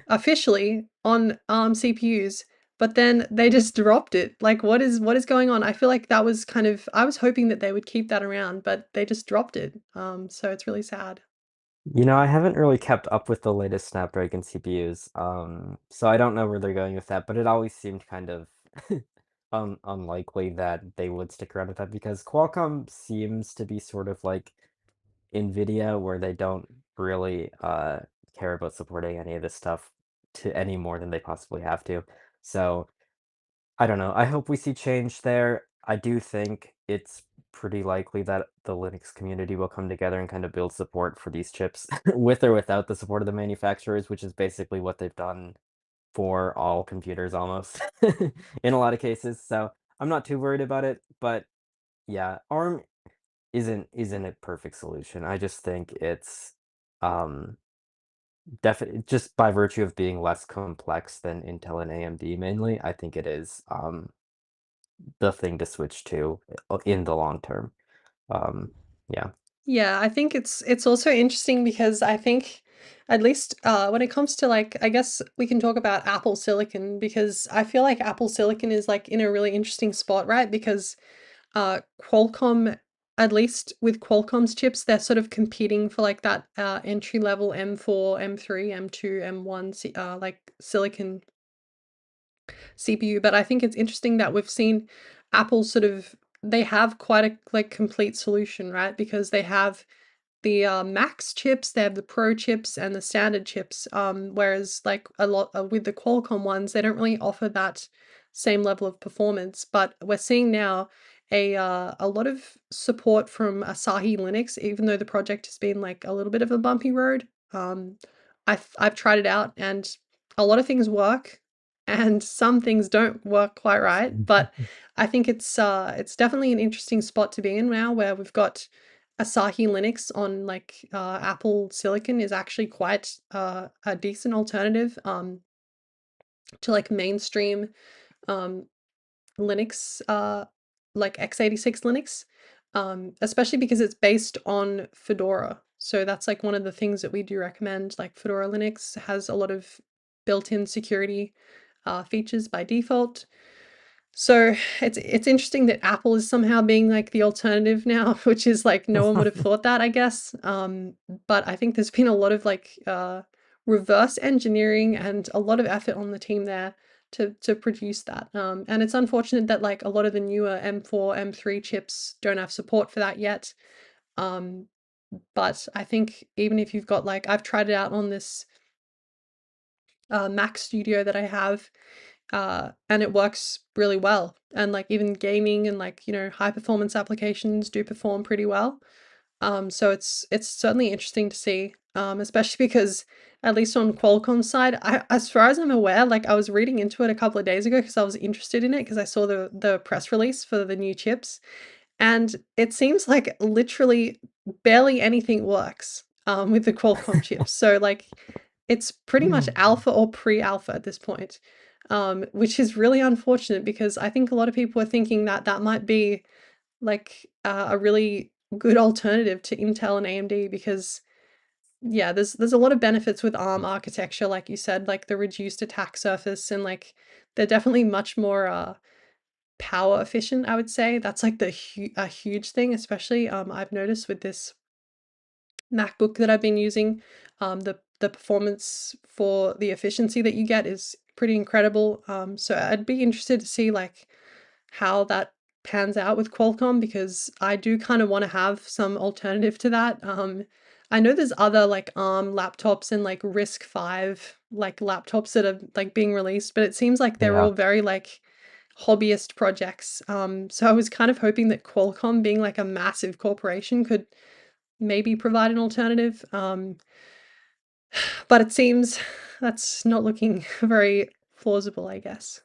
officially on ARM CPUs, but then they just dropped it. Like, what is going on? I feel like that was kind of I was hoping that they would keep that around, but they just dropped it. So it's really sad. You know, I haven't really kept up with the latest Snapdragon CPUs, so I don't know where they're going with that, but it always seemed kind of unlikely that they would stick around with that because Qualcomm seems to be sort of like NVIDIA, where they don't really care about supporting any of this stuff to any more than they possibly have to. So I don't know. I hope we see change there. I do think it's pretty likely that the Linux community will come together and kind of build support for these chips with or without the support of the manufacturers, which is basically what they've done for all computers almost in a lot of cases. So I'm not too worried about it, but yeah, ARM isn't a perfect solution. I just think it's um definitely just by virtue of being less complex than Intel and AMD mainly, I think it is the thing to switch to in the long term. Um, yeah. Yeah, I think it's also interesting because I think at least when it comes to like I guess we can talk about Apple Silicon because I feel like Apple Silicon is like in a really interesting spot, right? Because Qualcomm, at least with Qualcomm's chips, they're sort of competing for like that entry level M4, M3, M2, M1 like silicon CPU. But I think it's interesting that we've seen Apple sort of they have quite a like complete solution, right? Because they have the Max chips, they have the Pro chips and the standard chips. Whereas like a lot with the Qualcomm ones, they don't really offer that same level of performance. But we're seeing now a lot of support from Asahi Linux, even though the project has been like a little bit of a bumpy road. I've tried it out, and a lot of things work, and some things don't work quite right. But I think it's definitely an interesting spot to be in now, where we've got Asahi Linux on like Apple Silicon is actually quite a decent alternative to like mainstream um, Linux, like x86 Linux, especially because it's based on Fedora. So that's like one of the things that we do recommend. Like Fedora Linux has a lot of built-in security features by default. So it's interesting that Apple is somehow being like the alternative now, which is like no one would have thought that, I guess. But I think there's been a lot of like reverse engineering and a lot of effort on the team there to produce that. And it's unfortunate that like a lot of the newer M4, M3 chips don't have support for that yet. Um, but I think even if you've got like I've tried it out on this Mac Studio that I have, and it works really well. And like even gaming and like high performance applications do perform pretty well. So it's certainly interesting to see, especially because at least on Qualcomm's side, as far as I'm aware, like I was reading into it a couple of days ago because I was interested in it because I saw the press release for the new chips, and it seems like literally barely anything works with the Qualcomm chips. So like it's pretty much alpha or pre-alpha at this point, which is really unfortunate because I think a lot of people are thinking that that might be like a really good alternative to Intel and AMD because yeah, there's a lot of benefits with ARM architecture, like you said, like the reduced attack surface and like they're definitely much more power efficient, I would say. That's like a huge thing, especially I've noticed with this MacBook that I've been using. The performance for the efficiency that you get is pretty incredible. So I'd be interested to see like how that pans out with Qualcomm because I do kind of want to have some alternative to that. I know there's other like ARM laptops and like RISC-V like laptops that are like being released, but it seems like they're Yeah. all very like hobbyist projects. So I was kind of hoping that Qualcomm, being like a massive corporation, could maybe provide an alternative. But it seems that's not looking very plausible, I guess.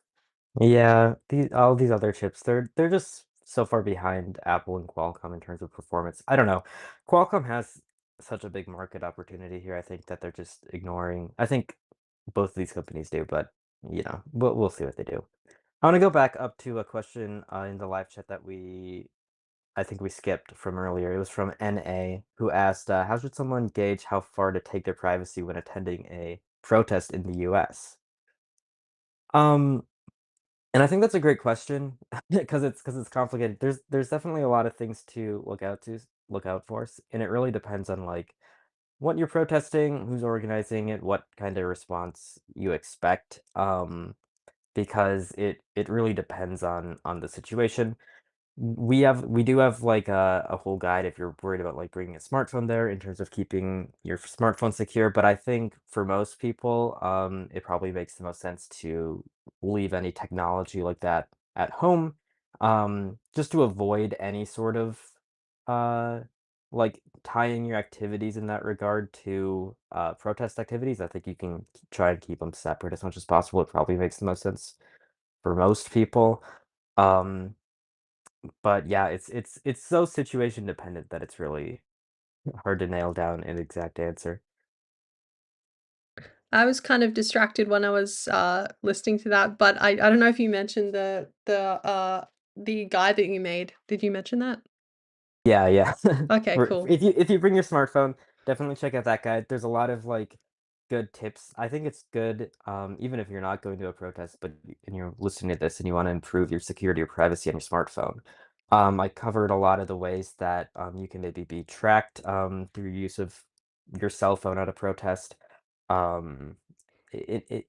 Yeah, all these other chips, they're just so far behind Apple and Qualcomm in terms of performance. I don't know. Qualcomm has such a big market opportunity here. I think that they're just ignoring. I think both of these companies do, but we'll see what they do. I want to go back up to a question in the live chat that I think we skipped from earlier. It was from NA who asked, how should someone gauge how far to take their privacy when attending a protest in the US? Um, And I think that's a great question because it's complicated. There's definitely a lot of things to look out for, and it really depends on like what you're protesting, who's organizing it, what kind of response you expect. Because it really depends on the situation. We do have like a whole guide if you're worried about like bringing a smartphone there in terms of keeping your smartphone secure. But I think for most people, it probably makes the most sense to leave any technology like that at home, just to avoid any sort of uh, like tying your activities in that regard to protest activities. I think you can try and keep them separate as much as possible. It probably makes the most sense for most people. Um, but yeah, it's so situation dependent that it's really hard to nail down an exact answer. I was kind of distracted when I was listening to that, but I don't know if you mentioned the guide that you made. Did you mention that? Yeah, yeah. Okay, cool. If you bring your smartphone, definitely check out that guide. There's a lot of like good tips. I think it's good, even if you're not going to a protest, but and you're listening to this and you want to improve your security or privacy on your smartphone. I covered a lot of the ways that you can maybe be tracked through use of your cell phone at a protest. Um,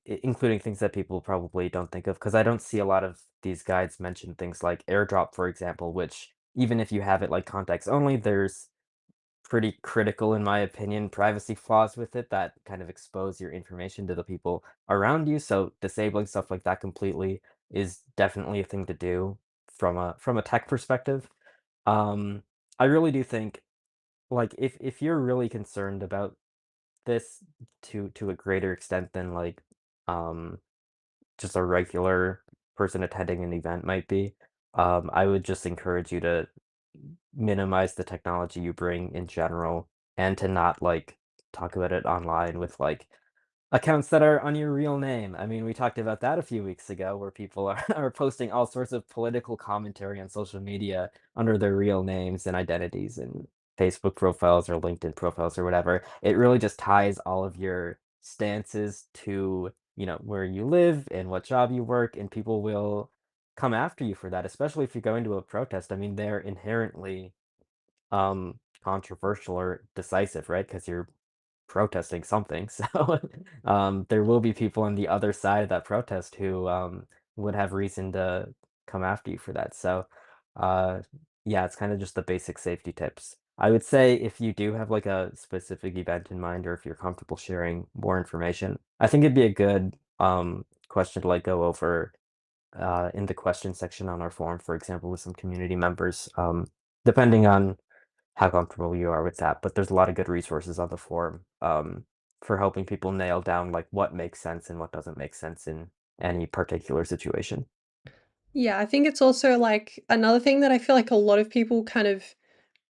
including things that people probably don't think of, because I don't see a lot of these guides mention things like airdrop, for example, which even if you have it like context only, there's pretty critical, in my opinion, privacy flaws with it that kind of expose your information to the people around you. So disabling stuff like that completely is definitely a thing to do from a tech perspective. Um, I really do think like if you're really concerned about this to a greater extent than like um just a regular person attending an event might be, I would just encourage you to minimize the technology you bring in general and to not like talk about it online with like accounts that are on your real name. I mean, we talked about that a few weeks ago where people are, are posting all sorts of political commentary on social media under their real names and identities and Facebook profiles or LinkedIn profiles or whatever. It really just ties all of your stances to, where you live and what job you work, and people will come after you for that, especially if you're going to a protest. I mean, they're inherently controversial or decisive, right? Because you're protesting something. So there will be people on the other side of that protest who would have reason to come after you for that. So uh, yeah, it's kind of just the basic safety tips. I would say if you do have like a specific event in mind, or if you're comfortable sharing more information, I think it'd be a good question to like go over in the question section on our forum, for example, with some community members, depending on how comfortable you are with that. But there's a lot of good resources on the forum for helping people nail down like what makes sense and what doesn't make sense in any particular situation. Yeah, I think it's also like another thing that I feel like a lot of people kind of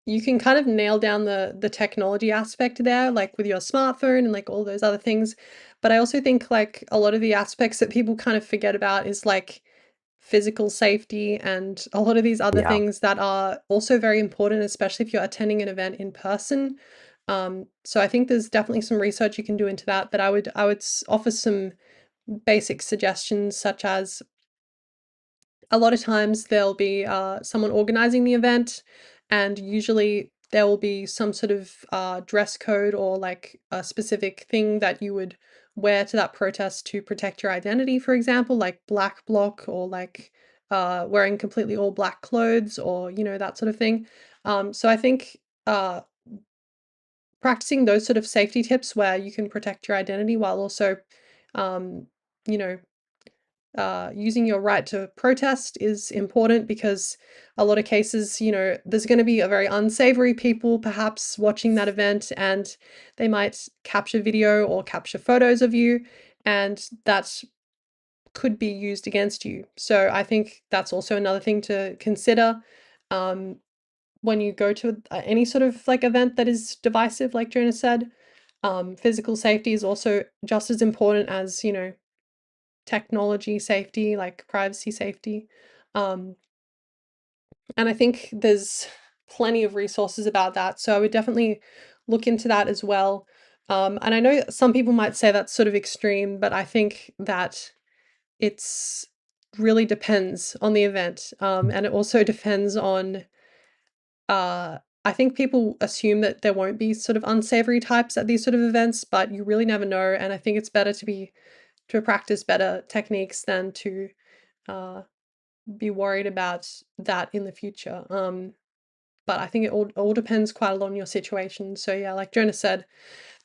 you can kind of nail down the technology aspect there, like with your smartphone and like all those other things. But I also think like a lot of the aspects that people kind of forget about is like physical safety and a lot of these other Yeah, things that are also very important, especially if you're attending an event in person. So I think there's definitely some research you can do into that. But I would offer some basic suggestions, such as a lot of times there'll be someone organizing the event, and usually there will be some sort of dress code or like a specific thing that you would wear to that protest to protect your identity, for example, like black bloc or like wearing completely all black clothes or, that sort of thing. So I think practicing those sort of safety tips where you can protect your identity while also, um, you know, using your right to protest is important because a lot of cases, there's going to be a very unsavory people perhaps watching that event, and they might capture video or capture photos of you, and that could be used against you. So I think that's also another thing to consider um, when you go to any sort of like event that is divisive, like Jonah said. Physical safety is also just as important as, technology safety, like privacy safety. Um, and I think there's plenty of resources about that. So I would definitely look into that as well. And I know some people might say that's sort of extreme, but I think that it's really depends on the event. And it also depends on, I think people assume that there won't be sort of unsavory types at these sort of events, but you really never know. And I think it's better to practice better techniques than to uh, be worried about that in the future. But I think it all depends quite a lot on your situation. So yeah, like Jonah said,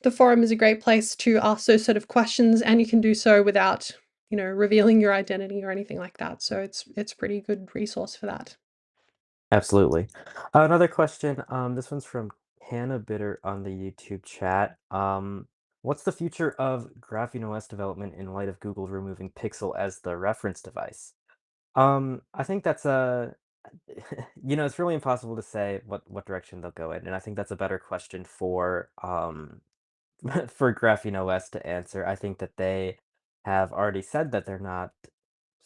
the forum is a great place to ask those sort of questions, and you can do so without, revealing your identity or anything like that. So it's a pretty good resource for that. absolutely. Another question. This one's from Hannah Bitter on the YouTube chat. What's the future of Graphene OS development in light of Google removing Pixel as the reference device? I think that's a it's really impossible to say what direction they'll go in, and I think that's a better question for for Graphene OS to answer. I think that they have already said that they're not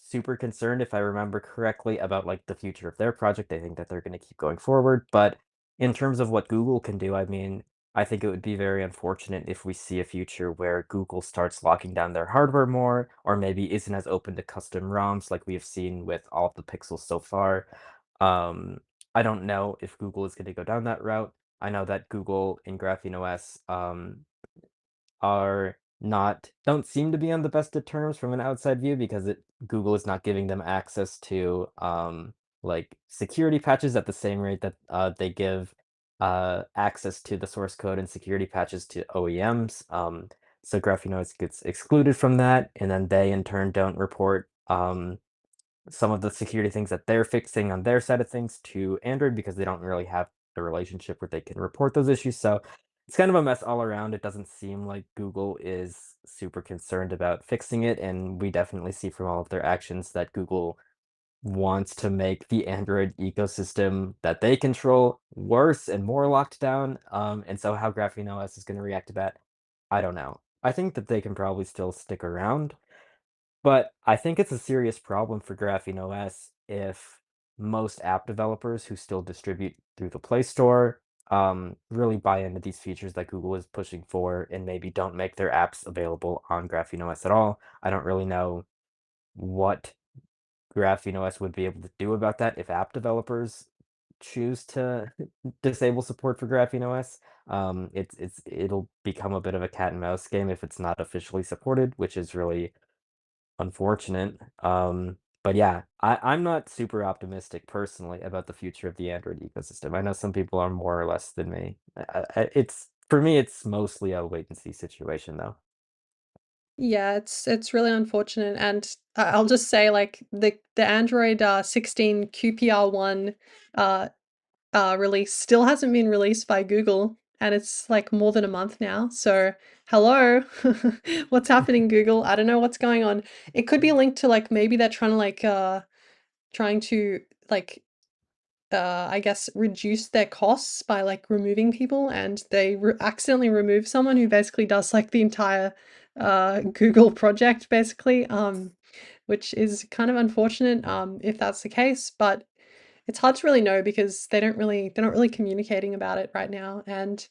super concerned, if I remember correctly, about like the future of their project. They think that they're going to keep going forward. But in terms of what Google can do, I mean, I think it would be very unfortunate if we see a future where Google starts locking down their hardware more, or maybe isn't as open to custom ROMs like we have seen with all of the Pixels so far. Um, I don't know if Google is going to go down that route. I know that Google in Graphene OS are not don't seem to be on the best of terms from an outside view because Google is not giving them access to like security patches at the same rate that they give access to the source code and security patches to OEMs. So Graphinos gets excluded from that, and then they in turn don't report some of the security things that they're fixing on their side of things to Android because they don't really have the relationship where they can report those issues. So it's kind of a mess all around. It doesn't seem like Google is super concerned about fixing it. And we definitely see from all of their actions that Google wants to make the Android ecosystem that they control worse and more locked down. And so how Graphene OS is going to react to that, I don't know. I think that they can probably still stick around, but I think it's a serious problem for Graphene OS if most app developers who still distribute through the Play Store really buy into these features that Google is pushing for and maybe don't make their apps available on Graphene OS at all. I don't really know what Graphene OS would be able to do about that if app developers choose to disable support for Graphene OS. It'll become a bit of a cat and mouse game if it's not officially supported, which is really unfortunate. But yeah, I'm not super optimistic personally about the future of the Android ecosystem. I know some people are more or less than me. It's for me, it's mostly a wait and see situation though. Yeah, it's really unfortunate, and I'll just say like the Android 16 QPR1 uh release still hasn't been released by Google, and it's like more than a month now. So, hello, what's happening, Google? I don't know what's going on. It could be linked to like maybe they're trying to trying to like I guess reduce their costs by like removing people, and they accidentally remove someone who basically does like the entire Google project basically, which is kind of unfortunate if that's the case, but it's hard to really know because they're not really communicating about it right now. And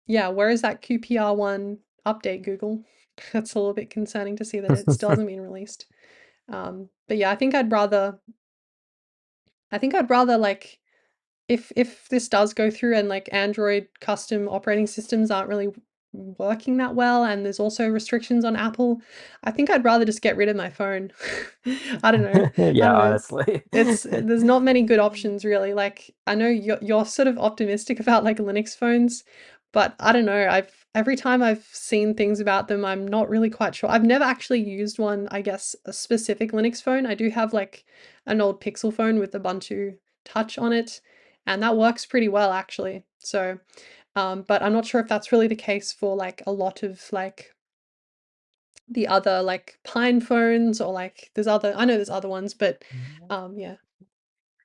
yeah, where is that QPR1 update, Google? That's a little bit concerning to see that it still hasn't been released. But yeah, I think I'd rather like if this does go through and like Android custom operating systems aren't really working that well, and there's also restrictions on Apple, I think I'd rather just get rid of my phone. I don't know. I Yeah, don't know. honestly. It's there's not many good options really. Like I know you're sort of optimistic about like Linux phones, but I don't know. I've every time I've seen things about them, I'm not really quite sure. I've never actually used one, I guess, a specific Linux phone. I do have like an old Pixel phone with Ubuntu Touch on it, and that works pretty well actually. So, but I'm not sure if that's really the case for like a lot of like the other like Pine phones, or like there's other, I know there's other ones, but yeah.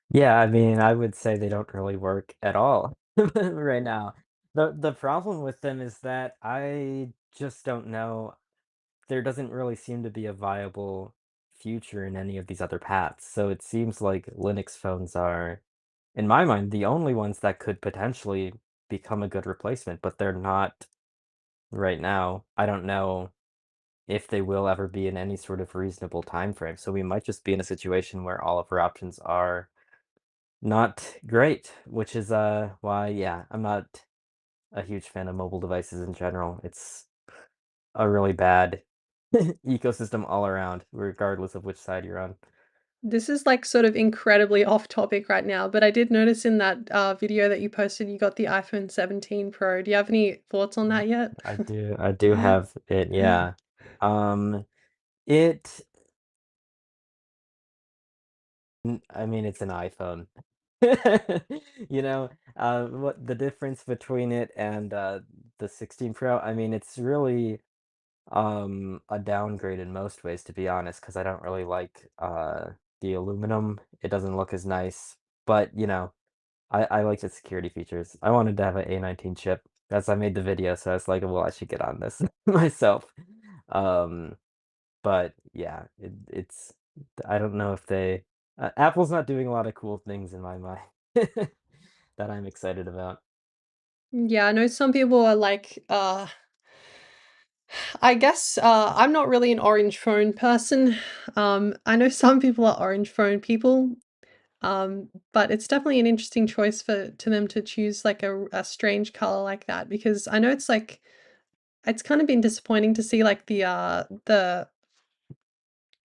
Yeah, I mean, I would say they don't really work at all right now. The problem with them is that I just don't know. There doesn't really seem to be a viable future in any of these other paths. So it seems like Linux phones are, in my mind, the only ones that could potentially become a good replacement, but they're not right now. I don't know if they will ever be in any sort of reasonable time frame. So we might just be in a situation where all of our options are not great, which is why, yeah, I'm not a huge fan of mobile devices in general. It's a really bad ecosystem all around, regardless of which side you're on. This is like sort of incredibly off topic right now, but I did notice in that video that you posted, you got the iPhone 17 Pro. Do you have any thoughts on that yet? I do have it, yeah. Um, it, I mean, it's an iPhone. You know, what the difference between it and the 16 Pro, I mean, it's really a downgrade in most ways, to be honest, because I don't really like the aluminum. It doesn't look as nice, but I liked its security features. I wanted to have an A19 chip as I made the video, so I was like, well, I should get on this myself. Um, but yeah, it's I don't know if Apple's not doing a lot of cool things in my mind that I'm excited about. Yeah, I know some people are like, I guess I'm not really an orange phone person. I know some people are orange phone people, but it's definitely an interesting choice for to them to choose like a strange color like that, because I know it's like it's kind of been disappointing to see like the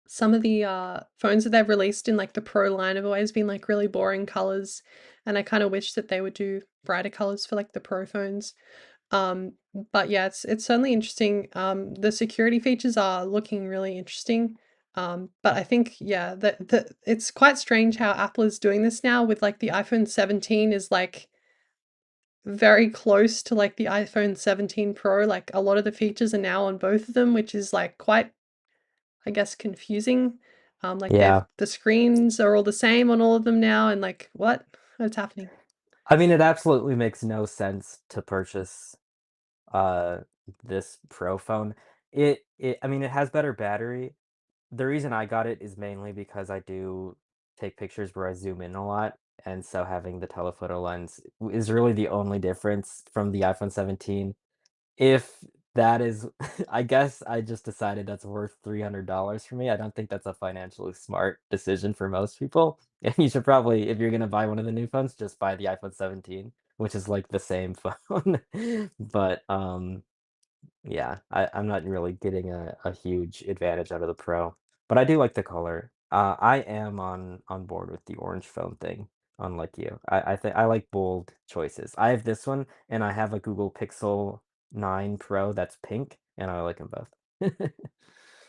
some of the phones that they've released in like the Pro line have always been like really boring colors, and I kind of wish that they would do brighter colors for like the Pro phones. Um, but yeah, it's certainly interesting. The security features are looking really interesting. But I think yeah, that it's quite strange how Apple is doing this now with like the iPhone 17 is like very close to like the iPhone 17 Pro. Like a lot of the features are now on both of them, which is like quite, I guess, confusing. Like Yeah. the screens are all the same on all of them now, and like what's happening? I mean, it absolutely makes no sense to purchase uh this Pro phone. I mean, it has better battery. The reason I got it is mainly because I do take pictures where I zoom in a lot, and so having the telephoto lens is really the only difference from the iPhone 17. If that is I guess I just decided that's worth $300 for me. I don't think that's a financially smart decision for most people. And you should probably, if you're gonna buy one of the new phones, just buy the iPhone 17, which is like the same phone. But yeah, I'm not really getting a huge advantage out of the Pro, but I do like the color. I am on board with the orange phone thing, unlike you. I think I like bold choices. I have this one, and I have a Google Pixel 9 Pro that's pink, and I like them both.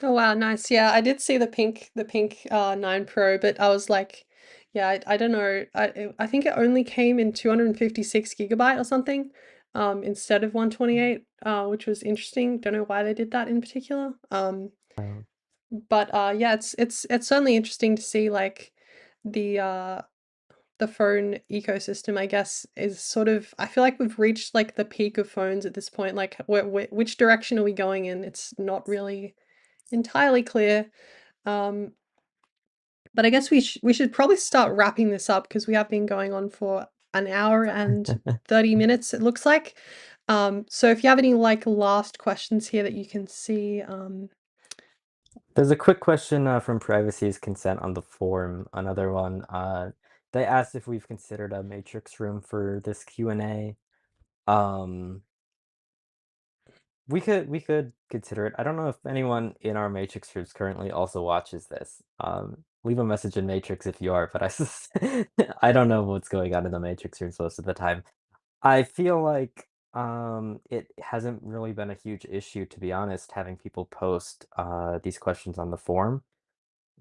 Oh wow, nice. Yeah, I did see the pink 9 Pro, but I was like, yeah, I don't know. I think it only came in 256 GB or something, instead of 128, which was interesting. Don't know why they did that in particular. Um, But yeah, it's certainly interesting to see like the uh the phone ecosystem, I guess, is sort of, I feel like we've reached like the peak of phones at this point. Like, which direction are we going in? It's not really entirely clear. Um, but I guess we should probably start wrapping this up because we have been going on for an hour and 30 minutes, it looks like. So if you have any like last questions here that you can see, there's a quick question from Privacy is Consent on the forum. Another one. They asked if we've considered a matrix room for this Q&A. Um, we could consider it. I don't know if anyone in our Matrix groups currently also watches this. Leave a message in Matrix if you are, but I don't know what's going on in the Matrix rooms most of the time. I feel like it hasn't really been a huge issue, to be honest, having people post these questions on the forum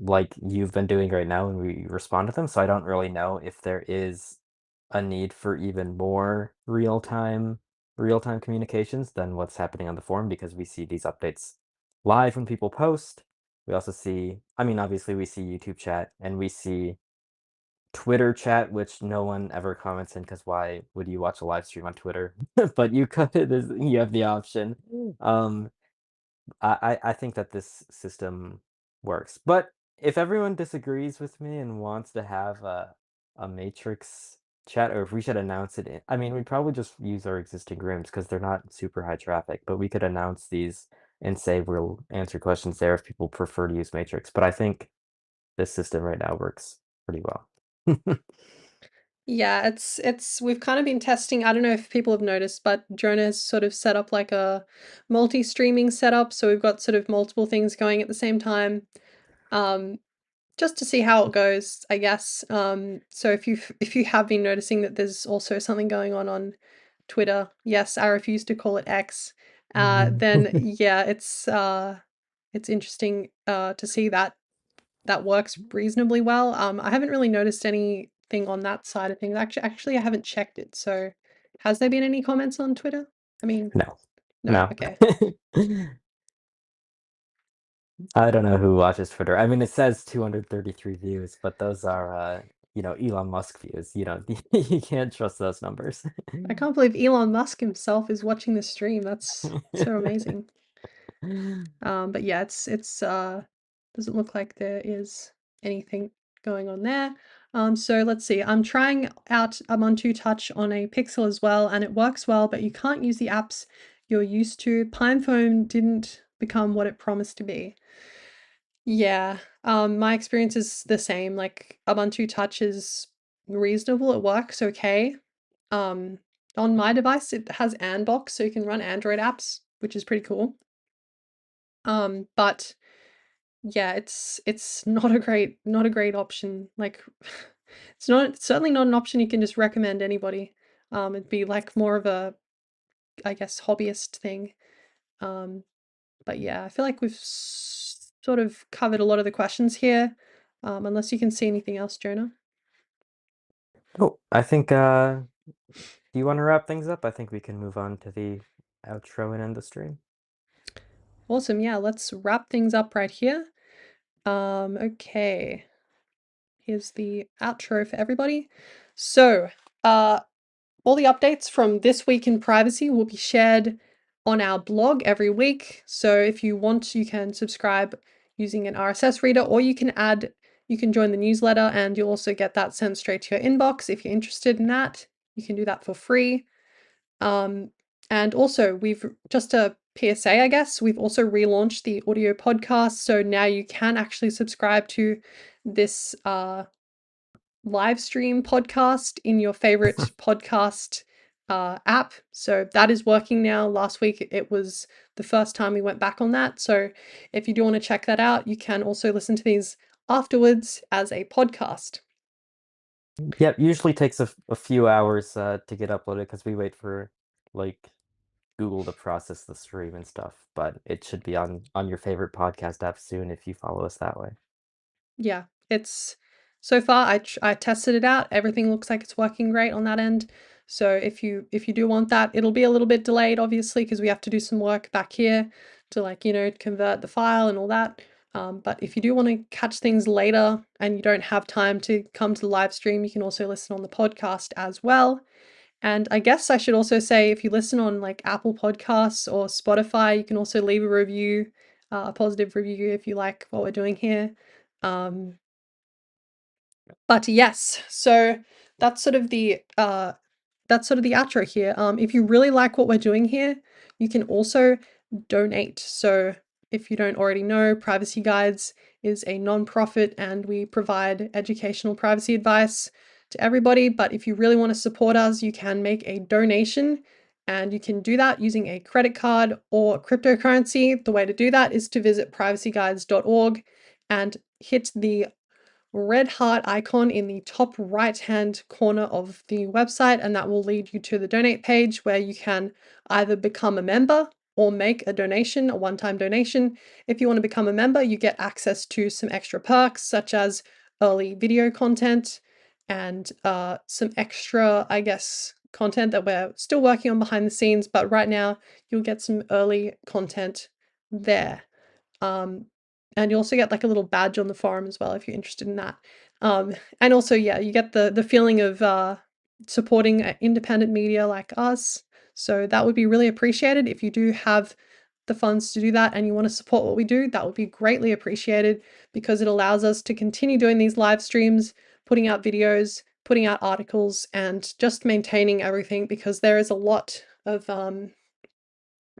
like you've been doing right now and we respond to them. So I don't really know if there is a need for even more real-time communications than what's happening on the forum because we see these updates live when people post. We also see, I mean, obviously we see YouTube chat and we see Twitter chat, which no one ever comments in because why would you watch a live stream on Twitter? But you could, you have the option. Um, I think that this system works. But if everyone disagrees with me and wants to have a matrix chat, or if we should announce it, I mean, we'd probably just use our existing rooms because they're not super high traffic, but we could announce these and say we'll answer questions there if people prefer to use matrix. But I think this system right now works pretty well. yeah, it's we've kind of been testing. I don't know if people have noticed, but Jonah has sort of set up like a multi-streaming setup, so we've got sort of multiple things going at the same time. Um, just to see how it goes, I guess. So if you have been noticing that there's also something going on Twitter, yes, I refuse to call it X. Then yeah, it's interesting to see that that works reasonably well. I haven't really noticed anything on that side of things. Actually, I haven't checked it. So, has there been any comments on Twitter? I mean, No, no. no. Okay. I don't know who watches Twitter. I mean, it says 233 views, but those are, Elon Musk views. You can't trust those numbers. I can't believe Elon Musk himself is watching the stream. That's so amazing. But yeah, it's doesn't look like there is anything going on there. So let's see. I'm trying out Ubuntu Touch on a Pixel as well, and it works well, but you can't use the apps you're used to. PinePhone didn't become what it promised to be. Yeah, my experience is the same. Like Ubuntu Touch is reasonable. It works okay. Um, on my device, it has Andbox, so you can run Android apps, which is pretty cool. But yeah, it's not a great option. Like it's certainly not an option you can just recommend anybody. It'd be like more of a, I guess, hobbyist thing. Um, but yeah, I feel like we've sort of covered a lot of the questions here. Unless you can see anything else, Jonah. Oh, I think, do you want to wrap things up? I think we can move on to the outro and end the stream. Awesome. Yeah, let's wrap things up right here. Okay. Here's the outro for everybody. So, all the updates from this week in privacy will be shared on our blog every week. So if you want, you can subscribe using an RSS reader, or you can join the newsletter and you'll also get that sent straight to your inbox. If you're interested in that, you can do that for free. And also, we've just a PSA, I guess, we've also relaunched the audio podcast. So now you can actually subscribe to this live stream podcast in your favorite podcast app. So that is working now. Last week it was the first time we went back on that. So if you do want to check that out, you can also listen to these afterwards as a podcast. Yep, usually takes a few hours to get uploaded because we wait for like Google to process the stream and stuff, but it should be on your favorite podcast app soon if you follow us that way. Yeah, it's so far I tested it out. Everything looks like it's working great on that end. So if you do want that, it'll be a little bit delayed, obviously, because we have to do some work back here to like, convert the file and all that. But if you do want to catch things later and you don't have time to come to the live stream, you can also listen on the podcast as well. And I guess I should also say if you listen on like Apple Podcasts or Spotify, you can also leave a review, a positive review if you like what we're doing here. Um, but yes, so that's sort of the outro here. If you really like what we're doing here, you can also donate. So if you don't already know, Privacy Guides is a non-profit and we provide educational privacy advice to everybody. But if you really want to support us, you can make a donation and you can do that using a credit card or cryptocurrency. The way to do that is to visit privacyguides.org and hit the red heart icon in the top right hand corner of the website, and that will lead you to the donate page where you can either become a member or make a donation, a one-time donation. If you want to become a member, you get access to some extra perks such as early video content and some extra, I guess, content that we're still working on behind the scenes, but right now you'll get some early content there. Um, and you also get like a little badge on the forum as well if you're interested in that. And also, yeah, you get the feeling of supporting independent media like us. So that would be really appreciated if you do have the funds to do that and you want to support what we do. That would be greatly appreciated because it allows us to continue doing these live streams, putting out videos, putting out articles, and just maintaining everything because there is a lot of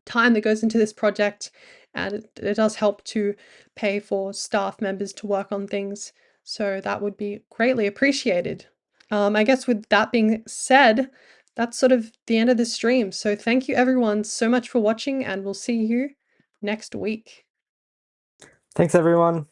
time that goes into this project and it does help to pay for staff members to work on things. So that would be greatly appreciated. I guess with that being said, that's sort of the end of the stream. So thank you everyone so much for watching and we'll see you next week. Thanks, everyone.